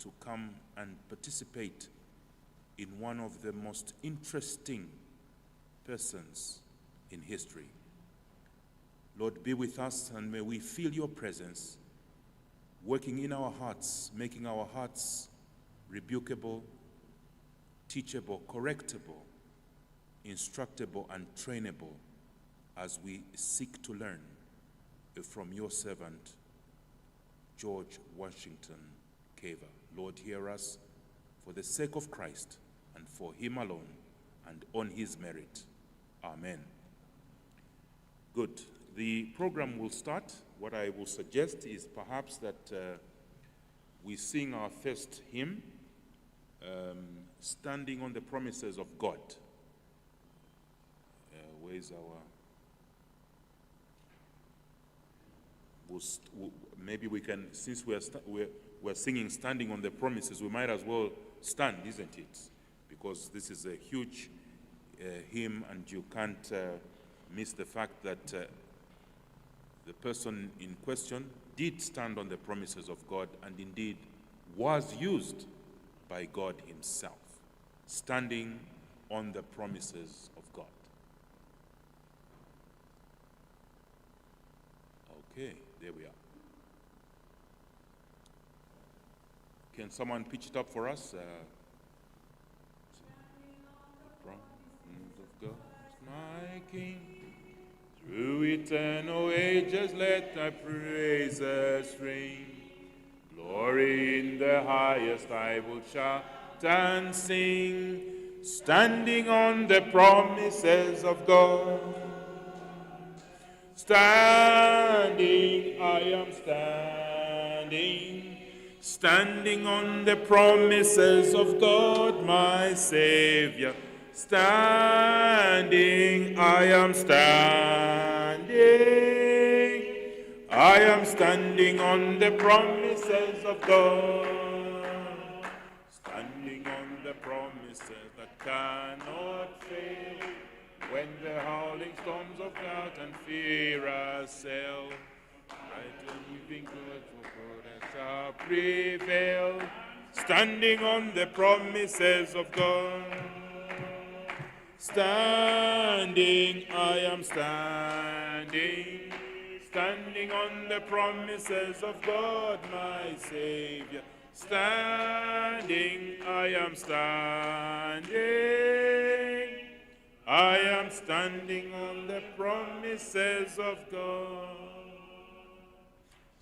to come and participate in one of the most interesting persons in history. Lord, be with us, and may we feel your presence working in our hearts, making our hearts rebukable, teachable, correctable, instructable, and trainable as we seek to learn from your servant, George Washington Carver. Lord, hear us for the sake of Christ and for him alone and on his merit. Amen. Good. The program will start. What I will suggest is perhaps that we sing our first hymn, Standing on the Promises of God. Where's our... maybe we can, since we're singing Standing on the Promises, we might as well stand, isn't it? Because this is a huge hymn, and you can't miss the fact that the person in question did stand on the promises of God and indeed was used by God himself, standing on the promises of God. Okay, there we are. Can someone pitch it up for us? The promises of God, my King. Through eternal ages let thy praises ring. Glory in the highest I will shout and sing, standing on the promises of God. Standing, I am standing, standing on the promises of God, my Savior. Standing, I am standing, I am standing on the promises of God. Standing on the promises that cannot fail, when the howling storms of doubt and fear assail. Right and living good for God and shall prevail. Standing on the promises of God. Standing, I am standing, standing on the promises of God, my Savior. Standing, I am standing, I am standing on the promises of God.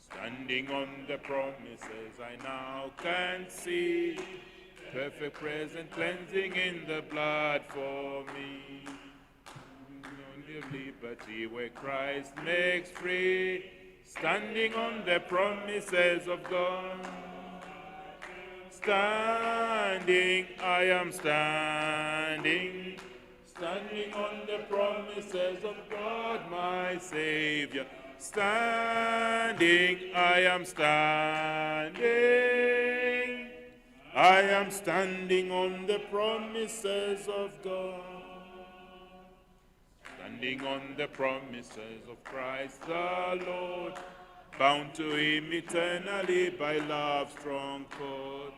Standing on the promises I now can see, perfect present cleansing in the blood for me. Only liberty where Christ makes free, standing on the promises of God. Standing, I am standing, standing on the promises of God, my Savior. Standing, I am standing, I am standing on the promises of God. Standing on the promises of Christ the Lord, bound to him eternally by love's strong cord,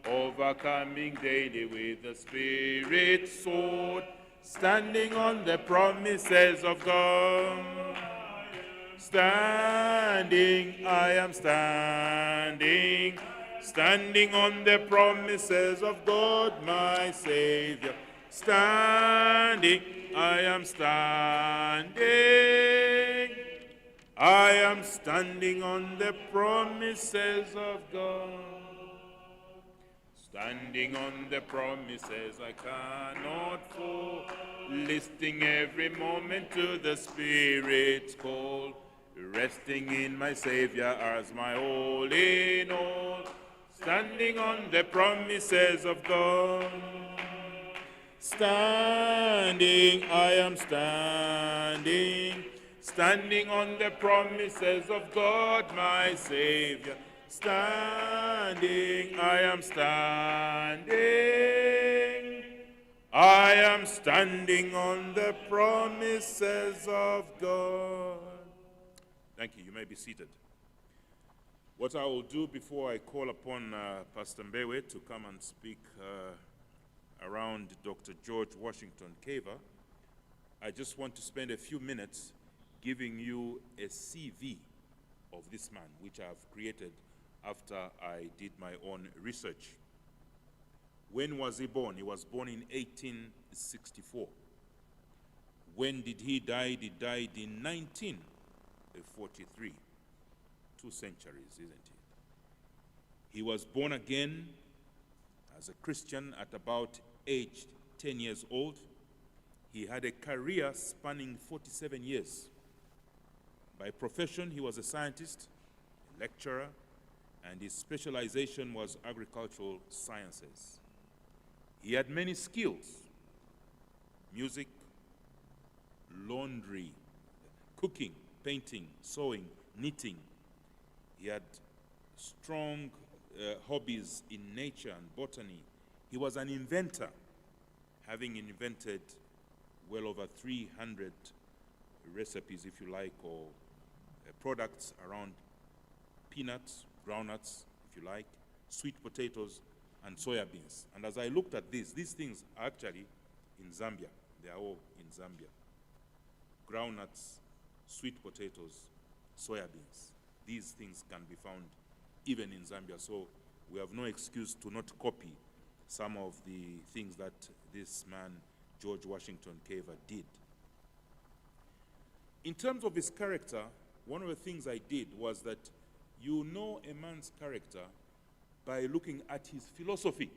overcoming daily with the Spirit's sword. Standing on the promises of God. Standing, I am standing, standing on the promises of God, my Savior. Standing, I am standing, I am standing on the promises of God. Standing on the promises I cannot fall, listening every moment to the Spirit's call, resting in my Savior as my all in all. Standing on the promises of God. Standing, I am standing, standing on the promises of God, my Savior. Standing, I am standing, I am standing on the promises of God. Thank you. You may be seated. What I will do before I call upon Pastor Mbewe to come and speak around Dr. George Washington Carver, I just want to spend a few minutes giving you a CV of this man, which I've created after I did my own research. When was he born? He was born in 1864. When did he die? He died in 1943. 2 centuries, isn't it? He was born again as a Christian at about age 10 years old. He had a career spanning 47 years. By profession, he was a scientist, a lecturer, and his specialization was agricultural sciences. He had many skills: music, laundry, cooking, painting, sewing, knitting. He had strong hobbies in nature and botany. He was an inventor, having invented well over 300 recipes, if you like, or products around peanuts, groundnuts, if you like, sweet potatoes, and soya beans. And as I looked at these things are actually in Zambia. They are all in Zambia. Groundnuts, sweet potatoes, soya beans. These things can be found even in Zambia. So we have no excuse to not copy some of the things that this man, George Washington Carver, did. In terms of his character, one of the things I did was that you know a man's character by looking at his philosophy.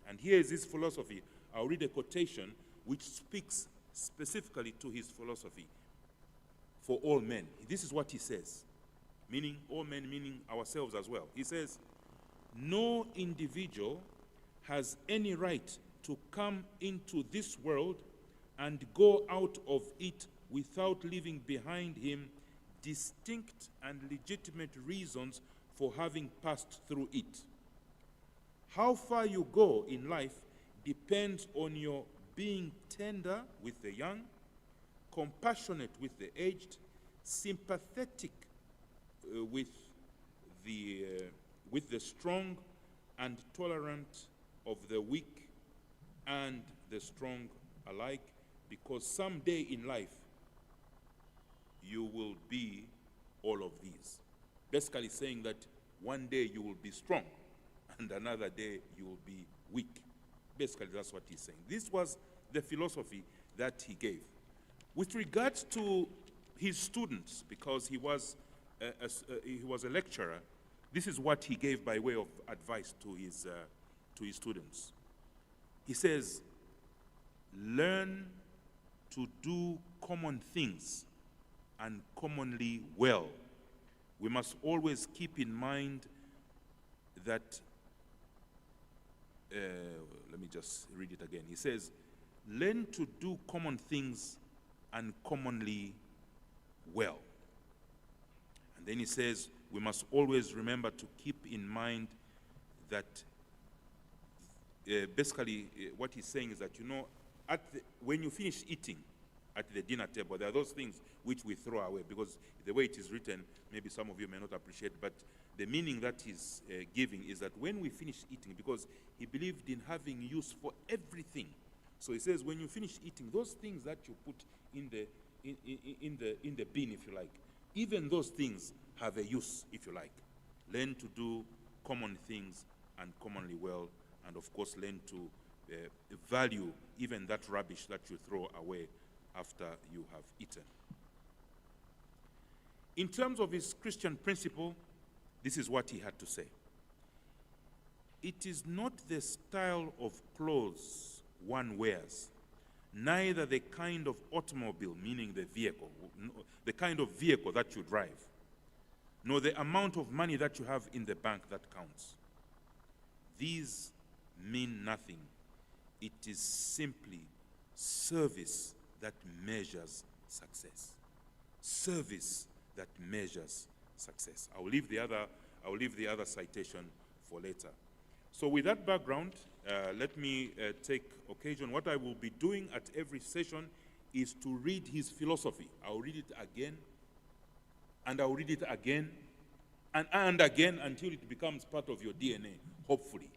And here is his philosophy. I'll read a quotation which speaks specifically to his philosophy. For all men. This is what he says. Meaning all men, meaning ourselves as well. He says, no individual has any right to come into this world and go out of it without leaving behind him distinct and legitimate reasons for having passed through it. How far you go in life depends on your being tender with the young, compassionate with the aged, sympathetic with the strong, and tolerant of the weak and the strong alike, because someday in life you will be all of these. Basically saying that one day you will be strong and another day you will be weak. Basically that's what he's saying. This was the philosophy that he gave. With regards to his students, because he was a lecturer, this is what he gave by way of advice to his students. He says, learn to do common things and commonly well. We must always keep in mind that, let me just read it again. He says, learn to do common things and commonly well. And then he says, we must always remember to keep in mind that basically what he's saying is that, you know, when you finish eating at the dinner table, there are those things which we throw away, because the way it is written, maybe some of you may not appreciate, but the meaning that he's giving is that when we finish eating, because he believed in having use for everything. So he says, when you finish eating, those things that you put in the bin, if you like, even those things have a use, if you like. Learn to do common things and commonly well, and of course learn to value even that rubbish that you throw away after you have eaten. In terms of his Christian principle, this is what he had to say. It is not the style of clothes one wears, neither the kind of automobile, meaning the vehicle, the kind of vehicle that you drive, nor the amount of money that you have in the bank that counts. These mean nothing. It is simply service that measures success. Service that measures success. I will leave the other citation for later. So with that background, let me take occasion. What I will be doing at every session is to read his philosophy. I'll read it again, and I'll read it again, and again until it becomes part of your DNA, hopefully.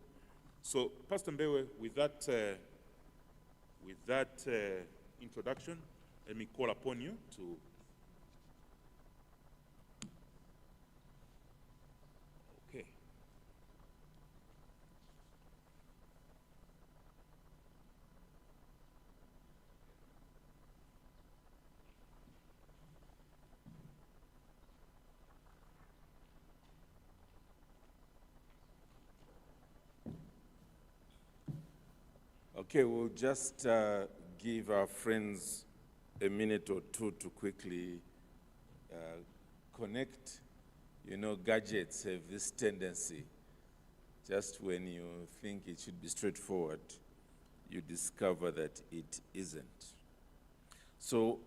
So, Pastor Mbewe, with that introduction, let me call upon you to. Okay. Okay, we'll just give our friends a minute or two to quickly connect. You know, gadgets have this tendency, just when you think it should be straightforward, you discover that it isn't. So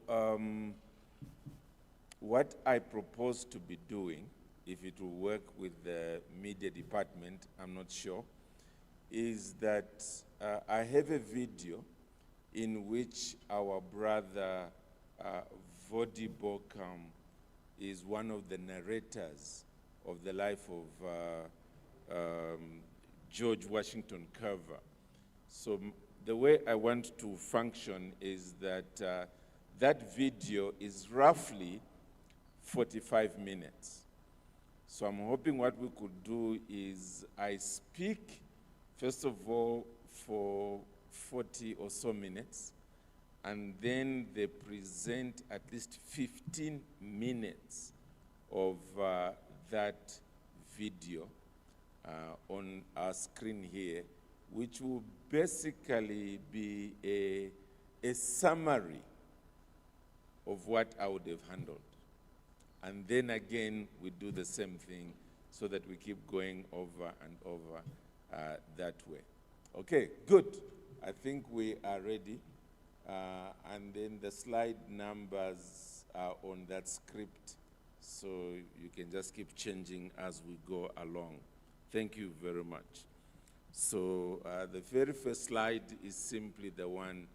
what I propose to be doing, if it will work with the media department, I'm not sure, is that I have a video in which our brother Vodi Bokam is one of the narrators of the life of George Washington Carver. So the way I want to function is that that video is roughly 45 minutes. So I'm hoping what we could do is I speak, first of all, for 40 or so minutes, and then they present at least 15 minutes of that video on our screen here, which will basically be a summary of what I would have handled. And then again, we do the same thing so that we keep going over and over that way. Okay, good. I think we are ready. And then the slide numbers are on that script, so you can just keep changing as we go along. Thank you very much. So the very first slide is simply the one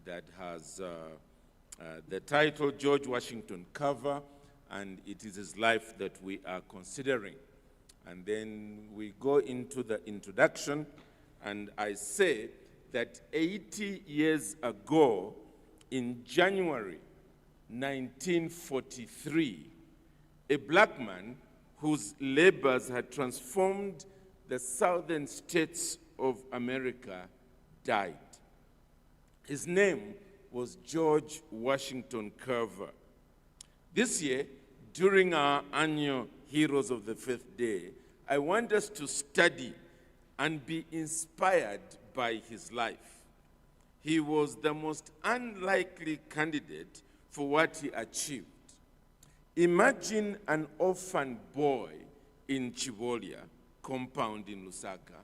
that has the title, George Washington Carver, and it is his life that we are considering. And then we go into the introduction, and I say that 80 years ago, in January 1943, a black man whose labors had transformed the southern states of America died. His name was George Washington Carver. This year, during our annual Heroes of the Faith Day, I want us to study and be inspired by his life. He was the most unlikely candidate for what he achieved. Imagine an orphan boy in Chivolia compound in Lusaka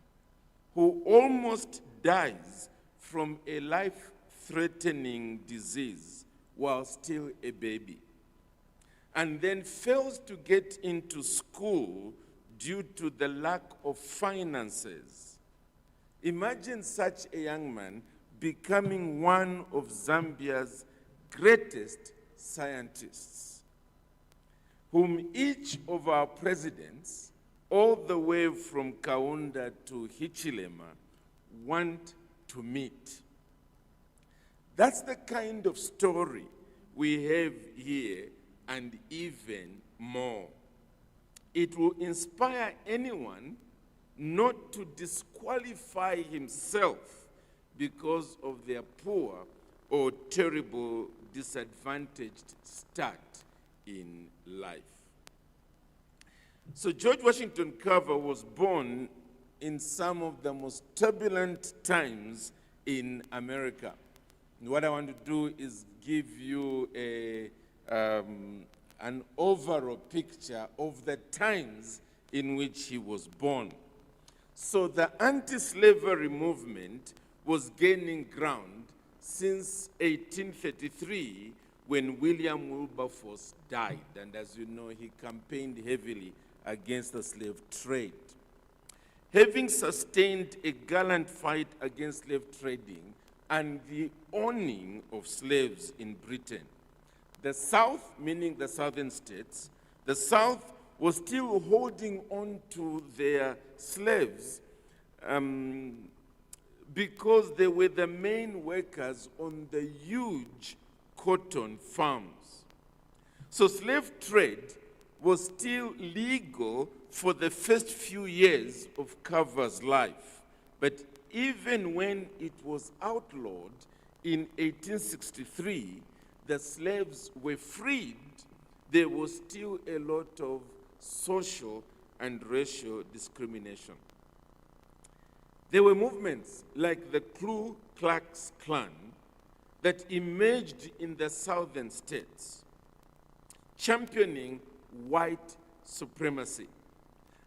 who almost dies from a life-threatening disease while still a baby, and then fails to get into school due to the lack of finances. Imagine such a young man becoming one of Zambia's greatest scientists, whom each of our presidents, all the way from Kaunda to Hichilema, want to meet. That's the kind of story we have here, and even more. It will inspire anyone not to disqualify himself because of their poor or terrible disadvantaged start in life. So George Washington Carver was born in some of the most turbulent times in America. And what I want to do is give you an overall picture of the times in which he was born. So the anti-slavery movement was gaining ground since 1833, when William Wilberforce died. And as you know, he campaigned heavily against the slave trade. Having sustained a gallant fight against slave trading and the owning of slaves in Britain, the South, meaning the southern states, the South was still holding on to their slaves because they were the main workers on the huge cotton farms. So slave trade was still legal for the first few years of Carver's life. But even when it was outlawed in 1863, the slaves were freed, there was still a lot of social and racial discrimination. There were movements like the Ku Klux Klan that emerged in the southern states, championing white supremacy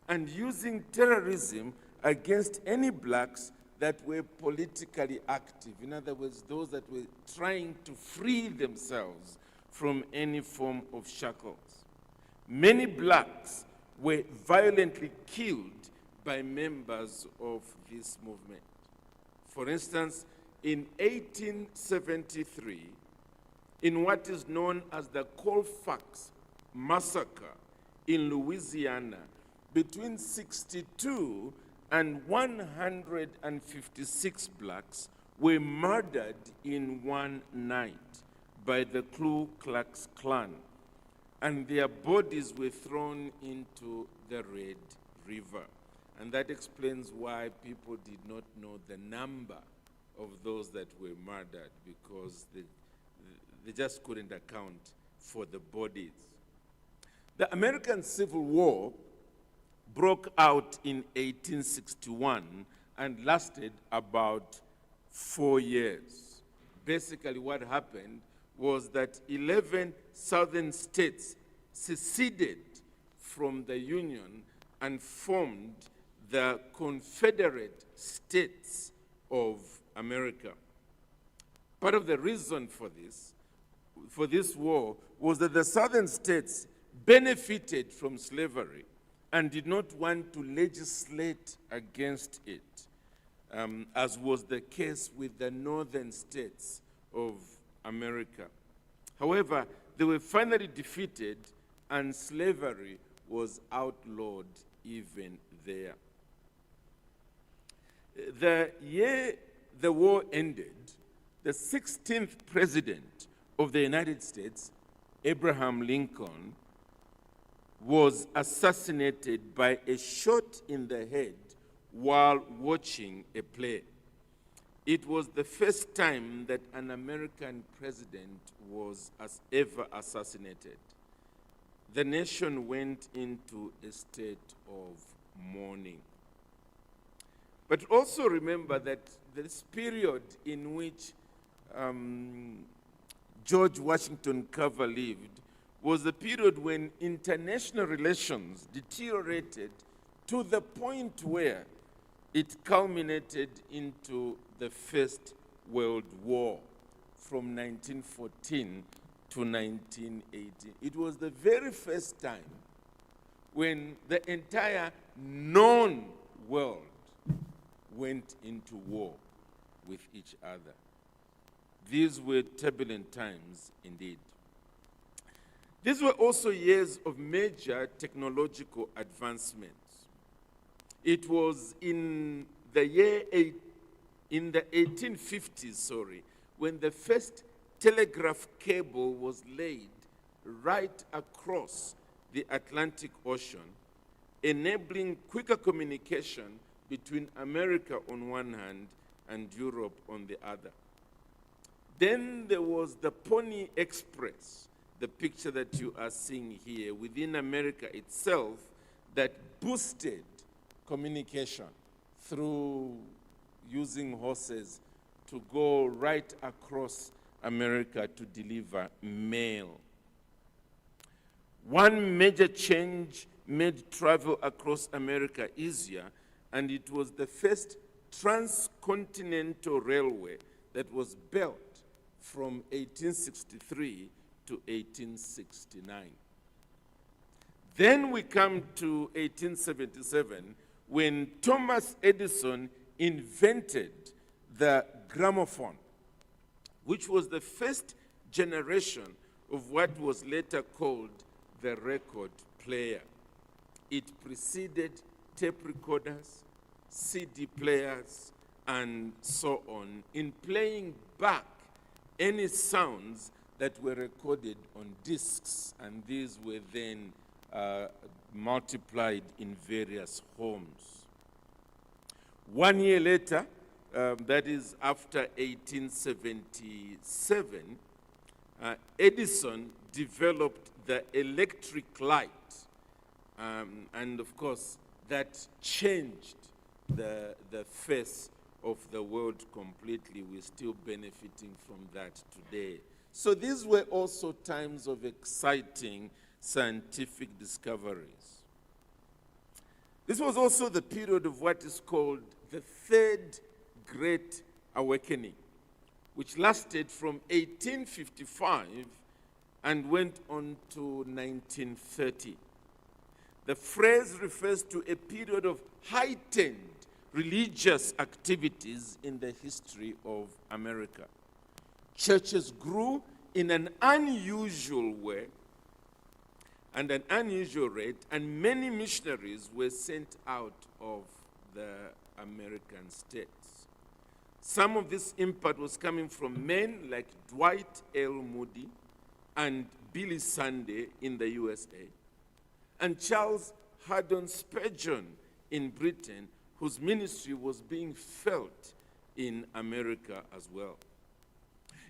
and using terrorism against any blacks that were politically active. In other words, those that were trying to free themselves from any form of shackles. Many blacks were violently killed by members of this movement. For instance, in 1873, in what is known as the Colfax Massacre in Louisiana, between 62 and 156 blacks were murdered in one night by the Ku Klux Klan, and their bodies were thrown into the Red River. And that explains why people did not know the number of those that were murdered, because they just couldn't account for the bodies. The American Civil War broke out in 1861 and lasted about 4 years. Basically, what happened was that 11 southern states seceded from the Union and formed the Confederate States of America. Part of the reason for this war was that the southern states benefited from slavery and did not want to legislate against it, as was the case with the northern states of America. However, they were finally defeated and slavery was outlawed even there. The year the war ended, the 16th president of the United States, Abraham Lincoln, was assassinated by a shot in the head while watching a play. It was the first time that an American president was ever assassinated. The nation went into a state of mourning. But also remember that this period in which George Washington Carver lived was a period when international relations deteriorated to the point where it culminated into the First World War from 1914 to 1918. It was the very first time when the entire known world went into war with each other. These were turbulent times indeed. These were also years of major technological advancements. It was in the 1850s, when the first telegraph cable was laid right across the Atlantic Ocean, enabling quicker communication between America on one hand and Europe on the other. Then there was the Pony Express, the picture that you are seeing here within America itself, that boosted communication through using horses to go right across America to deliver mail. One major change made travel across America easier, and it was the first transcontinental railway that was built from 1863 to 1869. Then we come to 1877, when Thomas Edison invented the gramophone, which was the first generation of what was later called the record player. it preceded tape recorders, CD players, and so on, in playing back any sounds that were recorded on discs, and these were then multiplied in various homes. 1 year later, that is after 1877, Edison developed the electric light. And of course, that changed the face of the world completely. We're still benefiting from that today. So these were also times of exciting scientific discoveries. This was also the period of what is called the Third Great Awakening, which lasted from 1855 and went on to 1930. The phrase refers to a period of heightened religious activities in the history of America. Churches grew in an unusual way and an unusual rate, and many missionaries were sent out of the American states. Some of this impact was coming from men like Dwight L. Moody and Billy Sunday in the USA, and Charles Haddon Spurgeon in Britain, whose ministry was being felt in America as well.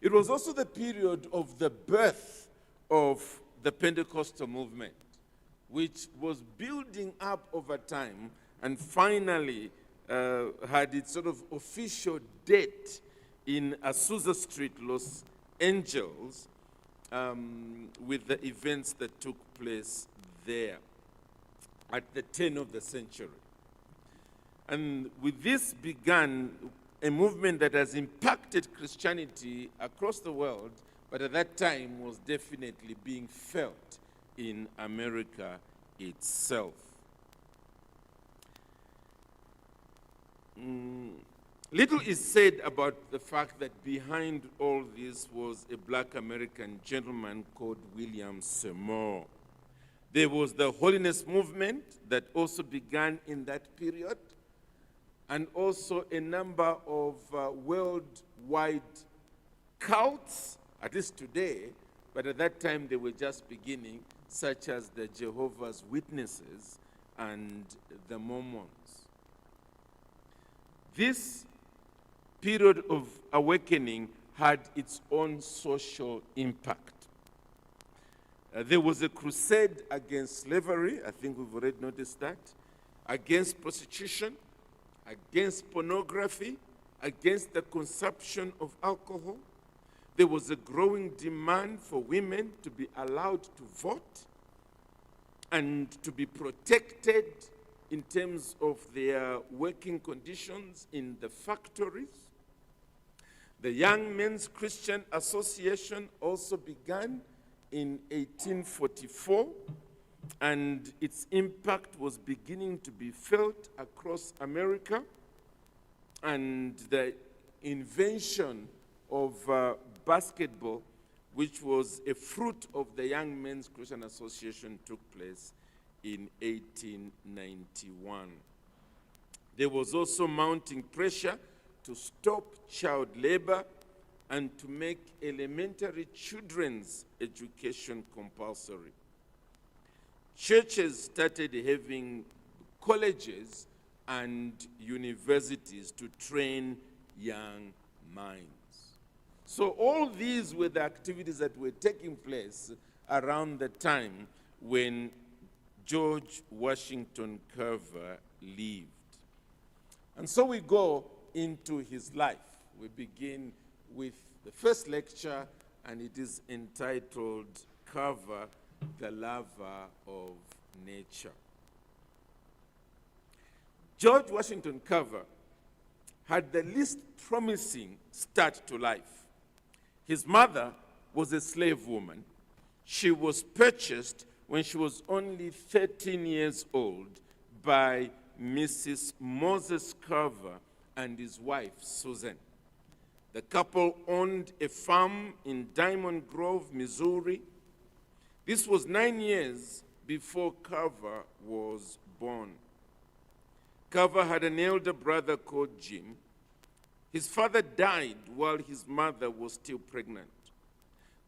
It was also the period of the birth of the Pentecostal movement, which was building up over time and finally had its sort of official date in Azusa Street, Los Angeles, with the events that took place there at the turn of the century. And with this began a movement that has impacted Christianity across the world, but at that time was definitely being felt in America itself. Little is said about the fact that behind all this was a black American gentleman called William Seymour. There was the holiness movement that also began in that period, and also a number of worldwide cults, at least today, but at that time they were just beginning, such as the Jehovah's Witnesses and the Mormons. This period of awakening had its own social impact. There was a crusade against slavery, I think we've already noticed that, against prostitution, against pornography, against the consumption of alcohol. There was a growing demand for women to be allowed to vote and to be protected in terms of their working conditions in the factories. The Young Men's Christian Association also began in 1844, and its impact was beginning to be felt across America, and the invention of basketball, which was a fruit of the Young Men's Christian Association, took place in 1891. There was also mounting pressure to stop child labor and to make elementary children's education compulsory. Churches started having colleges and universities to train young minds. So all these were the activities that were taking place around the time when George Washington Carver lived. And so we go into his life. We begin with the first lecture, and it is entitled Carver, the Lover of Nature. George Washington Carver had the least promising start to life. His mother was a slave woman. She was purchased when she was only 13 years old by Mrs. Moses Carver and his wife, Susan. The couple owned a farm in Diamond Grove, Missouri. This was 9 years before Carver was born. Carver had an elder brother called Jim. His father died while his mother was still pregnant.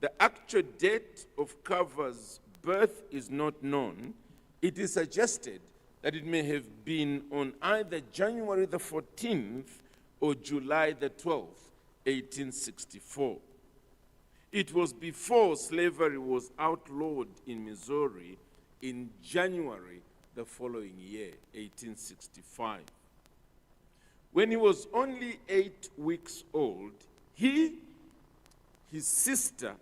The actual date of Carver's birth is not known. It is suggested that it may have been on either January the 14th or July the 12th, 1864. It was before slavery was outlawed in Missouri in January the following year, 1865. When he was only 8 weeks old, he, his sister,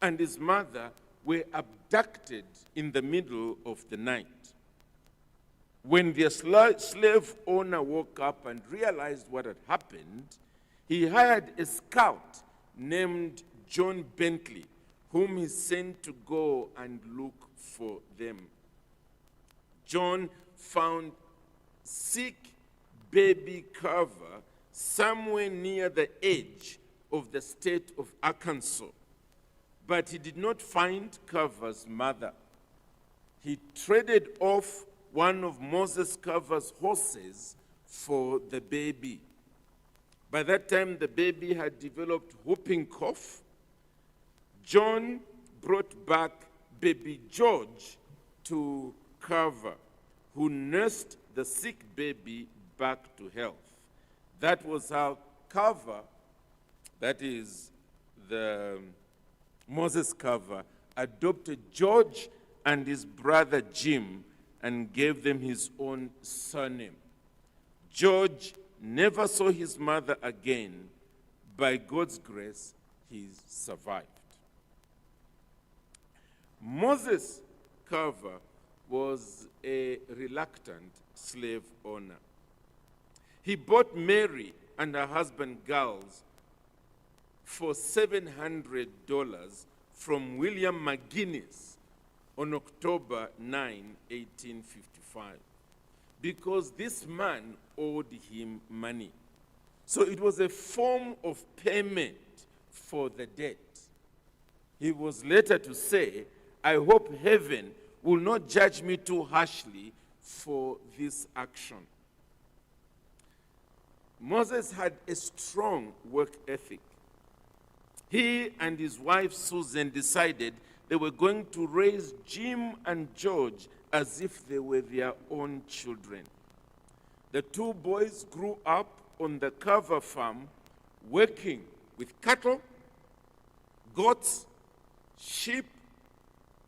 and his mother were abducted in the middle of the night. When their slave owner woke up and realized what had happened, he hired a scout named John Bentley, whom he sent to go and look for them. John found sick baby Carver somewhere near the edge of the state of Arkansas, but he did not find Carver's mother. He traded off one of Moses Carver's horses for the baby. By that time, the baby had developed whooping cough. John brought back baby George to Carver, who nursed the sick baby back to health. That was how Carver, that is the Moses Carver, adopted George and his brother Jim and gave them his own surname. George never saw his mother again. By God's grace, he survived. Moses Carver was a reluctant slave owner. He bought Mary and her husband Giles for $700 from William McGinnis on October 9, 1855, because this man owed him money. So it was a form of payment for the debt. He was later to say, "I hope heaven will not judge me too harshly for this action." Moses had a strong work ethic. He and his wife Susan decided they were going to raise Jim and George as if they were their own children. The two boys grew up on the Carver farm, working with cattle, goats, sheep,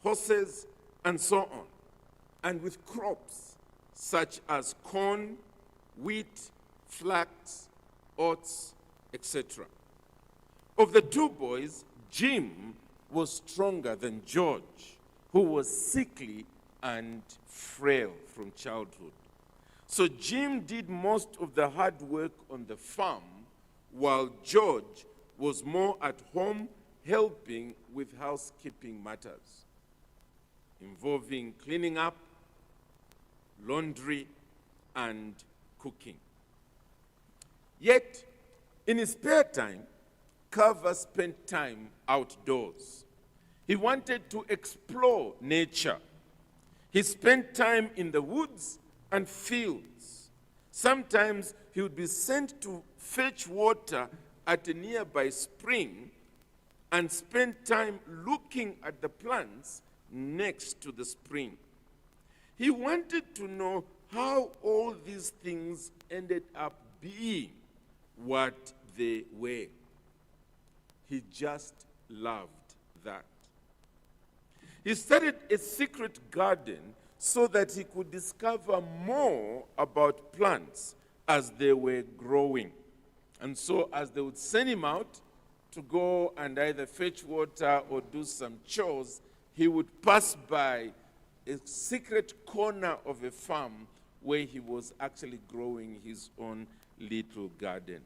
horses, and so on, and with crops such as corn, wheat, flax, oats, etc. Of the two boys, Jim was stronger than George, who was sickly and frail from childhood. So Jim did most of the hard work on the farm, while George was more at home helping with housekeeping matters, involving cleaning up, laundry, and cooking. Yet, in his spare time, Carver spent time outdoors. He wanted to explore nature. He spent time in the woods and fields. Sometimes he would be sent to fetch water at a nearby spring and spend time looking at the plants next to the spring. He wanted to know how all these things ended up being what they were. He just loved that. He started a secret garden so that he could discover more about plants as they were growing. And so as they would send him out to go and either fetch water or do some chores, he would pass by a secret corner of a farm where he was actually growing his own little garden.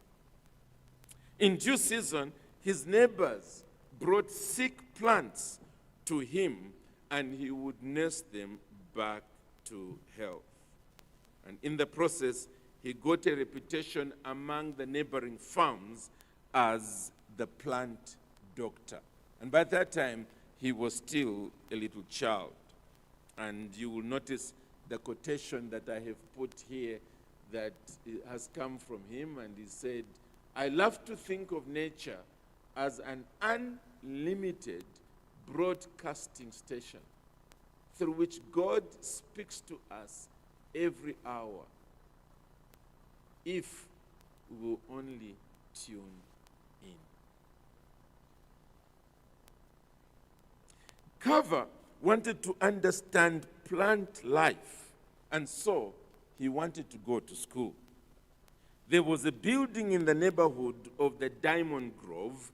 In due season, his neighbors brought sick plants to him, and he would nurse them back to health. And in the process, he got a reputation among the neighboring farms as the plant doctor. And by that time, he was still a little child. And you will notice the quotation that I have put here that has come from him, and he said, "I love to think of nature as an unlimited broadcasting station through which God speaks to us every hour, if we will only tune in." Carver wanted to understand plant life, and so he wanted to go to school. There was a building in the neighborhood of the Diamond Grove,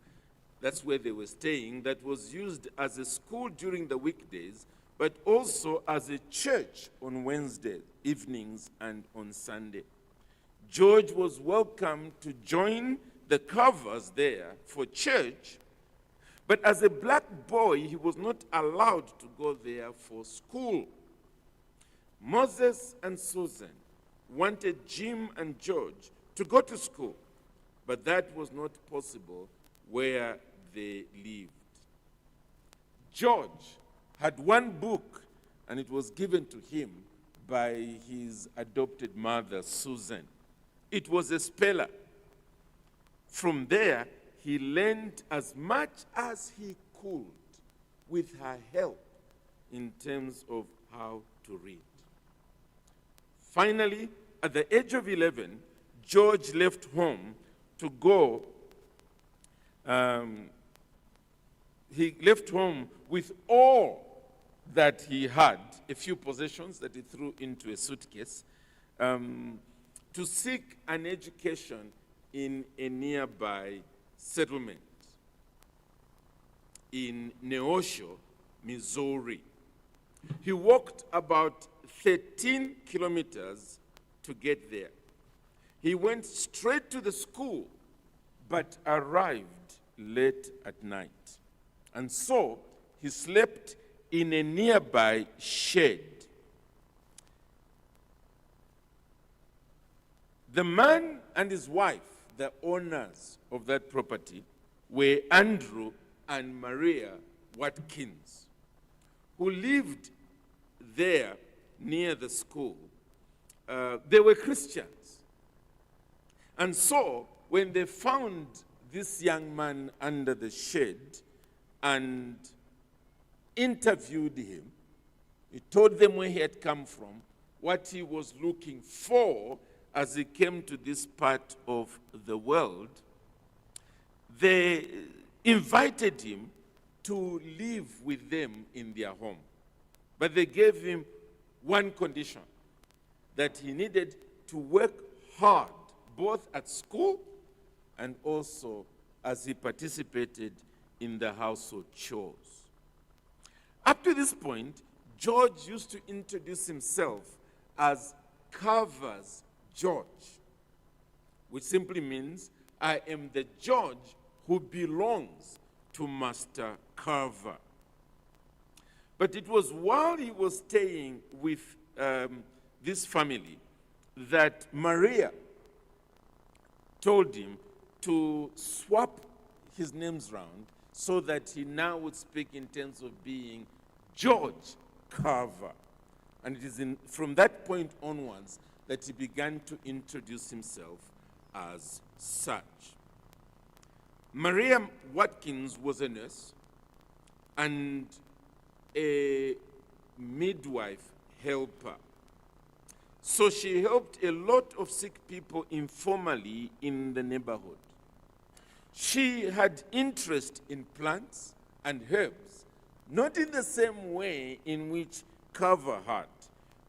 that's where they were staying, that was used as a school during the weekdays, but also as a church on Wednesday evenings and on Sunday. George was welcome to join the Carvers there for church, but as a black boy, he was not allowed to go there for school. Moses and Susan wanted Jim and George to go to school, but that was not possible where they lived. George had one book, and it was given to him by his adopted mother, Susan. It was a speller. From there, he learned as much as he could with her help in terms of how to read. Finally, at the age of 11, George left home to go. He left home with all that he had, a few possessions that he threw into a suitcase, to seek an education in a nearby settlement in Neosho, Missouri. He walked about 13 kilometers to get there. He went straight to the school, but arrived late at night. And so he slept in a nearby shed. The man and his wife, the owners of that property, were Andrew and Maria Watkins, who lived there near the school. They were Christians. And so, when they found this young man under the shed and interviewed him, he told them where he had come from, what he was looking for as he came to this part of the world. They invited him to live with them in their home. But they gave him one condition, that he needed to work hard, both at school and also as he participated in the household chores. Up to this point, George used to introduce himself as Carver's George, which simply means, I am the George who belongs to Master Carver. But it was while he was staying with this family that Maria told him to swap his names round so that he now would speak in terms of being George Carver. And it is from that point onwards that he began to introduce himself as such. Maria Watkins was a nurse and a midwife helper. So she helped a lot of sick people informally in the neighborhood. She had interest in plants and herbs, not in the same way in which Carver had,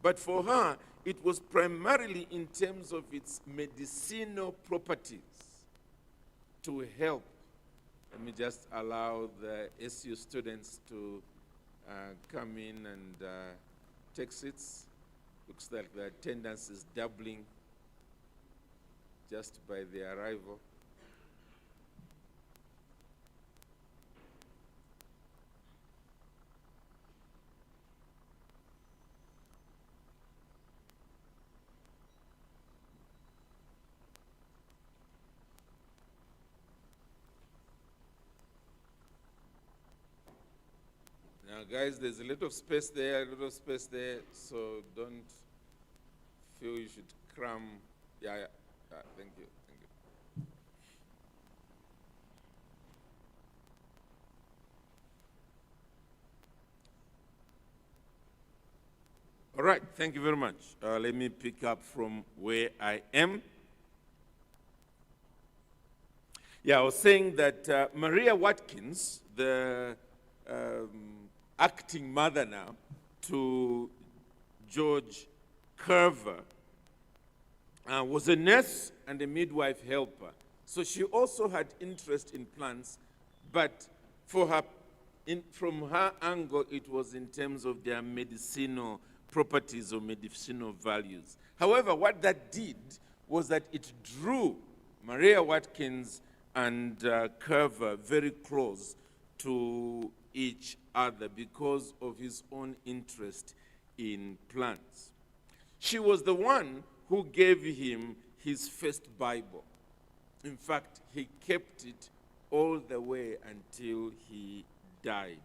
but for her, it was primarily in terms of its medicinal properties to help. Let me just allow the SU students to come in and take seats. Looks like the attendance is doubling just by their arrival. Now, Guys, there's a little space there, a little space there, so don't feel you should cram. Yeah, thank you, thank you. All right, thank you very much. Let me pick up from where I am. Yeah, I was saying that Maria Watkins, the acting mother now to George Carver, was a nurse and a midwife helper. So she also had interest in plants, but for her, from her angle, it was in terms of their medicinal properties or medicinal values. However, what that did was that it drew Maria Watkins and Carver very close to each other because of his own interest in plants. She was the one who gave him his first Bible. In fact, he kept it all the way until he died,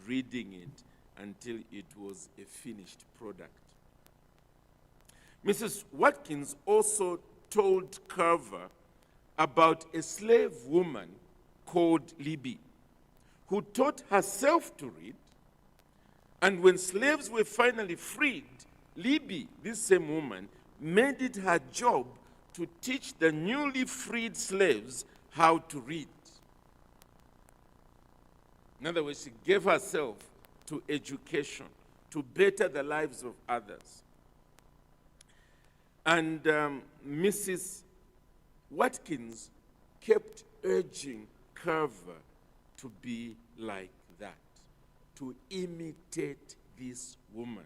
reading it until it was a finished product. Mrs. Watkins also told Carver about a slave woman called Libby, who taught herself to read, and when slaves were finally freed, Libby, this same woman, made it her job to teach the newly freed slaves how to read. In other words, she gave herself to education, to better the lives of others. And Mrs. Watkins kept urging Carver to be like that, to imitate this woman,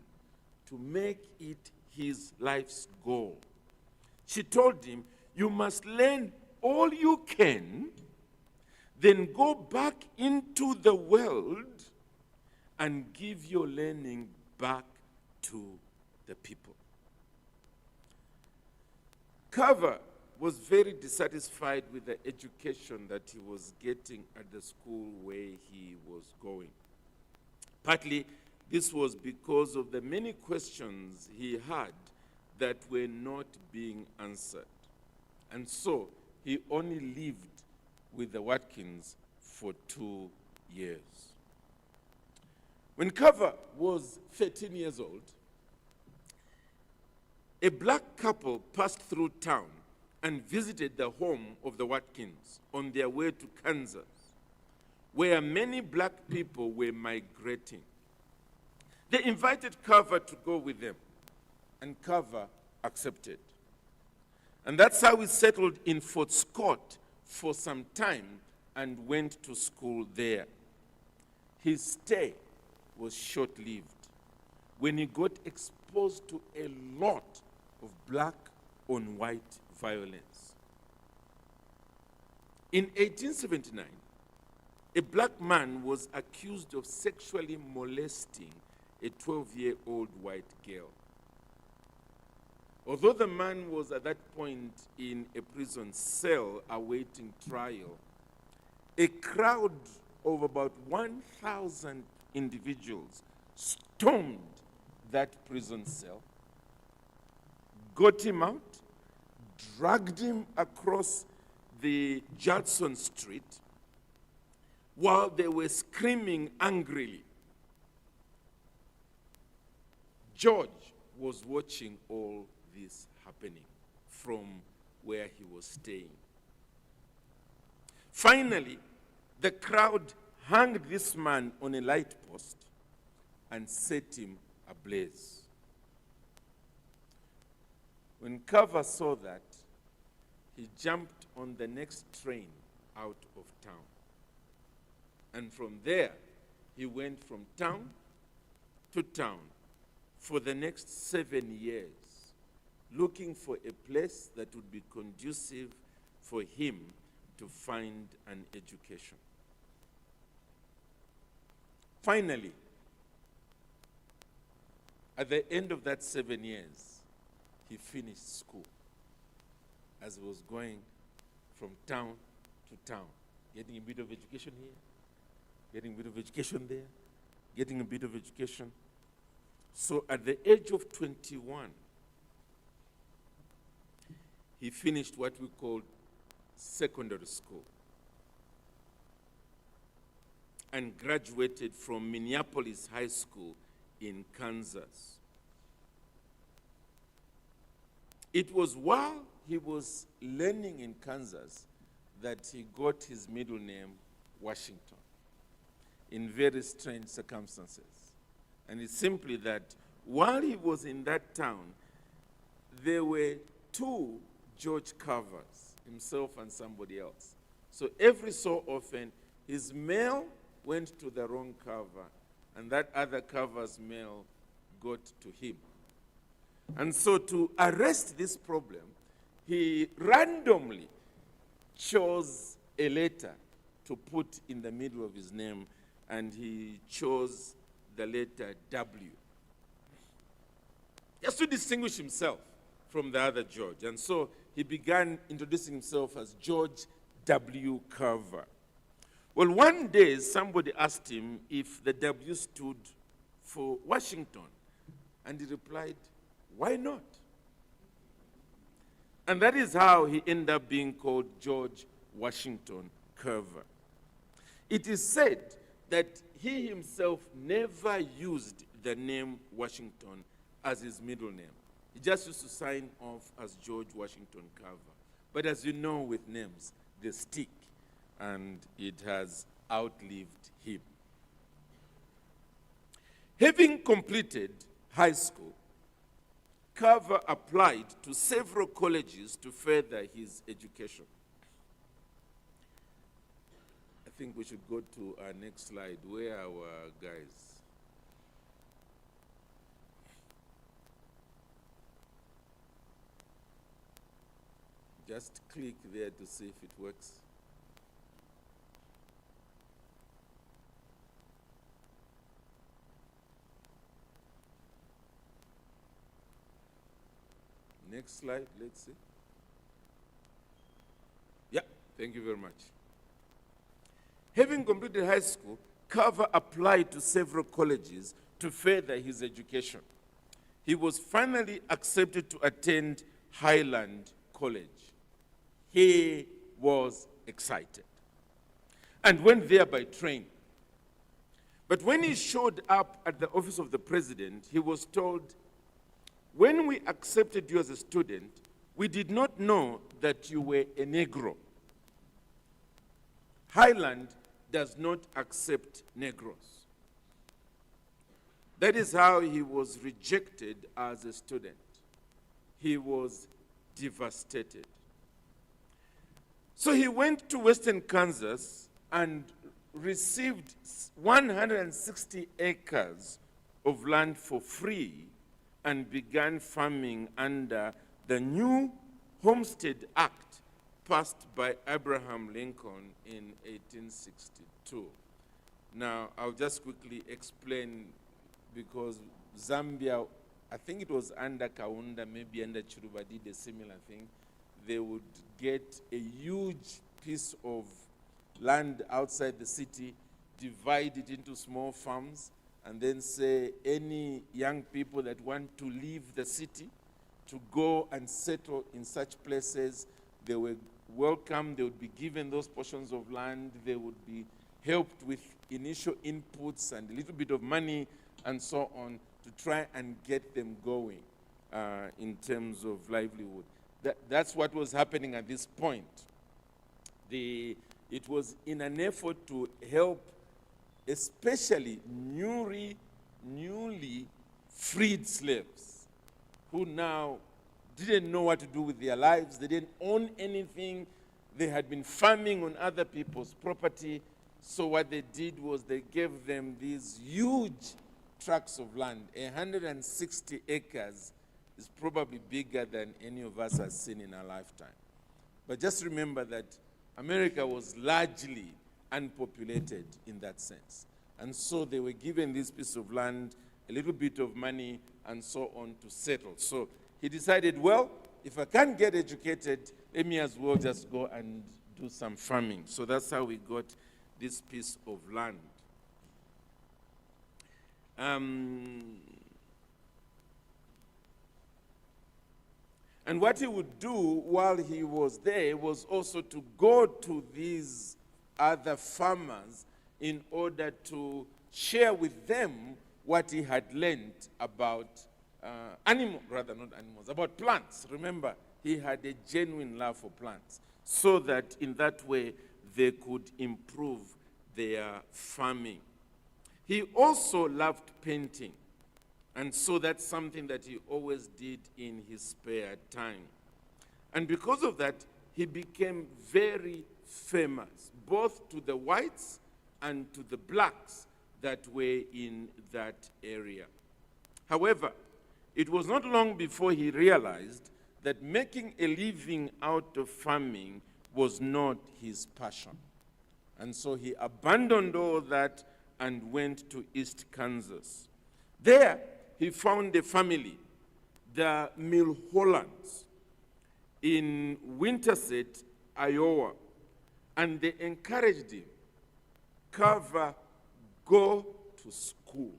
to make it his life's goal. She told him, "You must learn all you can, then go back into the world and give your learning back to the people." Carver was very dissatisfied with the education that he was getting at the school where he was going. Partly, this was because of the many questions he had that were not being answered. And so, he only lived with the Watkins for 2 years. When Carver was 13 years old, a black couple passed through town and visited the home of the Watkins on their way to Kansas, where many black people were migrating. They invited Carver to go with them, and Carver accepted. And that's how he settled in Fort Scott for some time and went to school there. His stay was short-lived when he got exposed to a lot of black-on-white violence. In 1879, a black man was accused of sexually molesting a 12-year-old white girl. Although the man was at that point in a prison cell awaiting trial, a crowd of about 1,000 individuals stormed that prison cell, got him out, dragged him across the Judson Street while they were screaming angrily. George was watching all this happening from where he was staying. Finally, the crowd hung this man on a light post and set him ablaze. When Carver saw that, he jumped on the next train out of town. And from there, he went from town to town for the next 7 years, looking for a place that would be conducive for him to find an education. Finally, at the end of that 7 years, he finished school as he was going from town to town, getting a bit of education here, getting a bit of education there, getting a bit of education. So at the age of 21, he finished what we call secondary school and graduated from Minneapolis High School in Kansas. It was while he was learning in Kansas that he got his middle name, Washington, in very strange circumstances. And it's simply that while he was in that town, there were two George Carvers, himself and somebody else. So every so often, his mail went to the wrong Carver, and that other Carver's mail got to him. And so to arrest this problem, he randomly chose a letter to put in the middle of his name, and he chose the letter W, just to distinguish himself from the other George. And so he began introducing himself as George W. Carver. Well, one day somebody asked him if the W stood for Washington, and he replied, "Why not?" And that is how he ended up being called George Washington Carver. It is said that he himself never used the name Washington as his middle name. He just used to sign off as George Washington Carver. But as you know with names, they stick, and it has outlived him. Having completed high school, Carver applied to several colleges to further his education. I think we should go to our next slide. Where are our guys? Just click there to see if it works. Next slide, let's see. Yeah, thank you very much. Having completed high school, Carver applied to several colleges to further his education. He was finally accepted to attend Highland College. He was excited and went there by train. But when he showed up at the office of the president, he was told, "When we accepted you as a student, we did not know that you were a Negro. Highland does not accept Negroes." That is how he was rejected as a student. He was devastated. So he went to Western Kansas and received 160 acres of land for free and began farming under the new Homestead Act passed by Abraham Lincoln in 1862. Now, I'll just quickly explain, because Zambia, I think it was under Kaunda, maybe under Chiruba, did a similar thing. They would get a huge piece of land outside the city, divide it into small farms, and then say any young people that want to leave the city to go and settle in such places, they were welcome, they would be given those portions of land, they would be helped with initial inputs and a little bit of money and so on to try and get them going in terms of livelihood. That's what was happening at this point. It was in an effort to help especially newly freed slaves who now didn't know what to do with their lives. They didn't own anything. They had been farming on other people's property. So what they did was they gave them these huge tracts of land. 160 acres is probably bigger than any of us has seen in our lifetime. But just remember that America was largely unpopulated in that sense. And so they were given this piece of land, a little bit of money, and so on to settle. So he decided, well, if I can't get educated, let me as well just go and do some farming. So that's how we got this piece of land. And what he would do while he was there was also to go to these other farmers in order to share with them what he had learned about about plants. Remember, he had a genuine love for plants, so that in that way they could improve their farming. He also loved painting, and so that's something that he always did in his spare time. And because of that, he became very famous, both to the whites and to the blacks that were in that area. However, it was not long before he realized that making a living out of farming was not his passion. And so he abandoned all that and went to East Kansas. There, he found a family, the Milhollands, in Winterset, Iowa, and they encouraged him, Carver, go to school.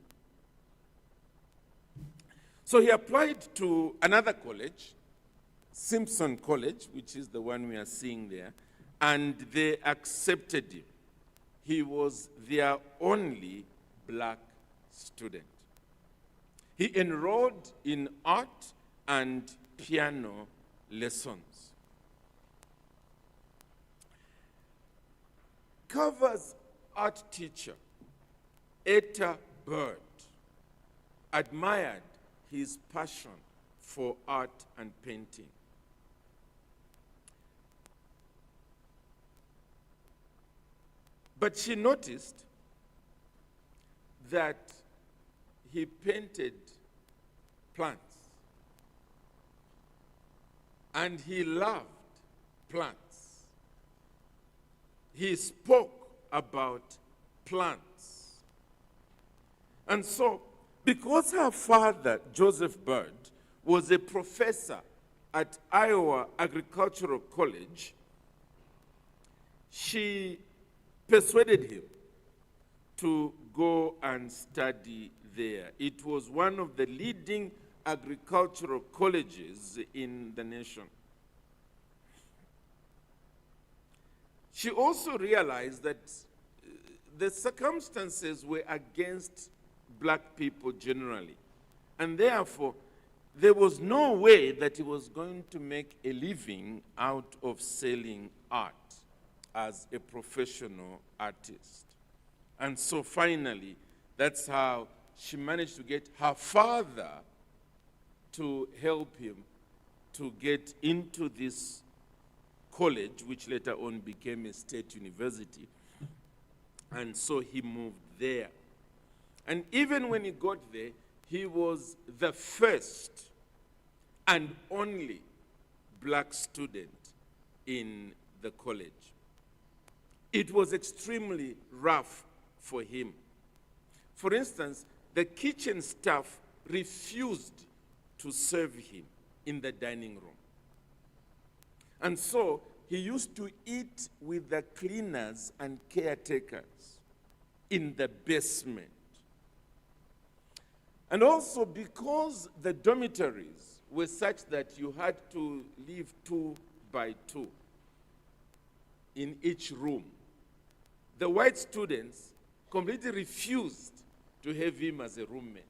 So he applied to another college, Simpson College, which is the one we are seeing there, and they accepted him. He was their only black student. He enrolled in art and piano lessons. Carver's art teacher, Etta Bird, admired his passion for art and painting. But she noticed that he painted plants, and he loved plants. He spoke about plants. And so, because her father, Joseph Bird, was a professor at Iowa Agricultural College, she persuaded him to go and study there. It was one of the leading agricultural colleges in the nation. She also realized that the circumstances were against black people generally, and therefore there was no way that he was going to make a living out of selling art as a professional artist. And so finally, that's how she managed to get her father to help him to get into this college, which later on became a state university. And so he moved there. And even when he got there, he was the first and only black student in the college. It was extremely rough for him. For instance, the kitchen staff refused to serve him in the dining room. And so he used to eat with the cleaners and caretakers in the basement. And also because the dormitories were such that you had to live 2 by 2 in each room, the white students completely refused to have him as a roommate.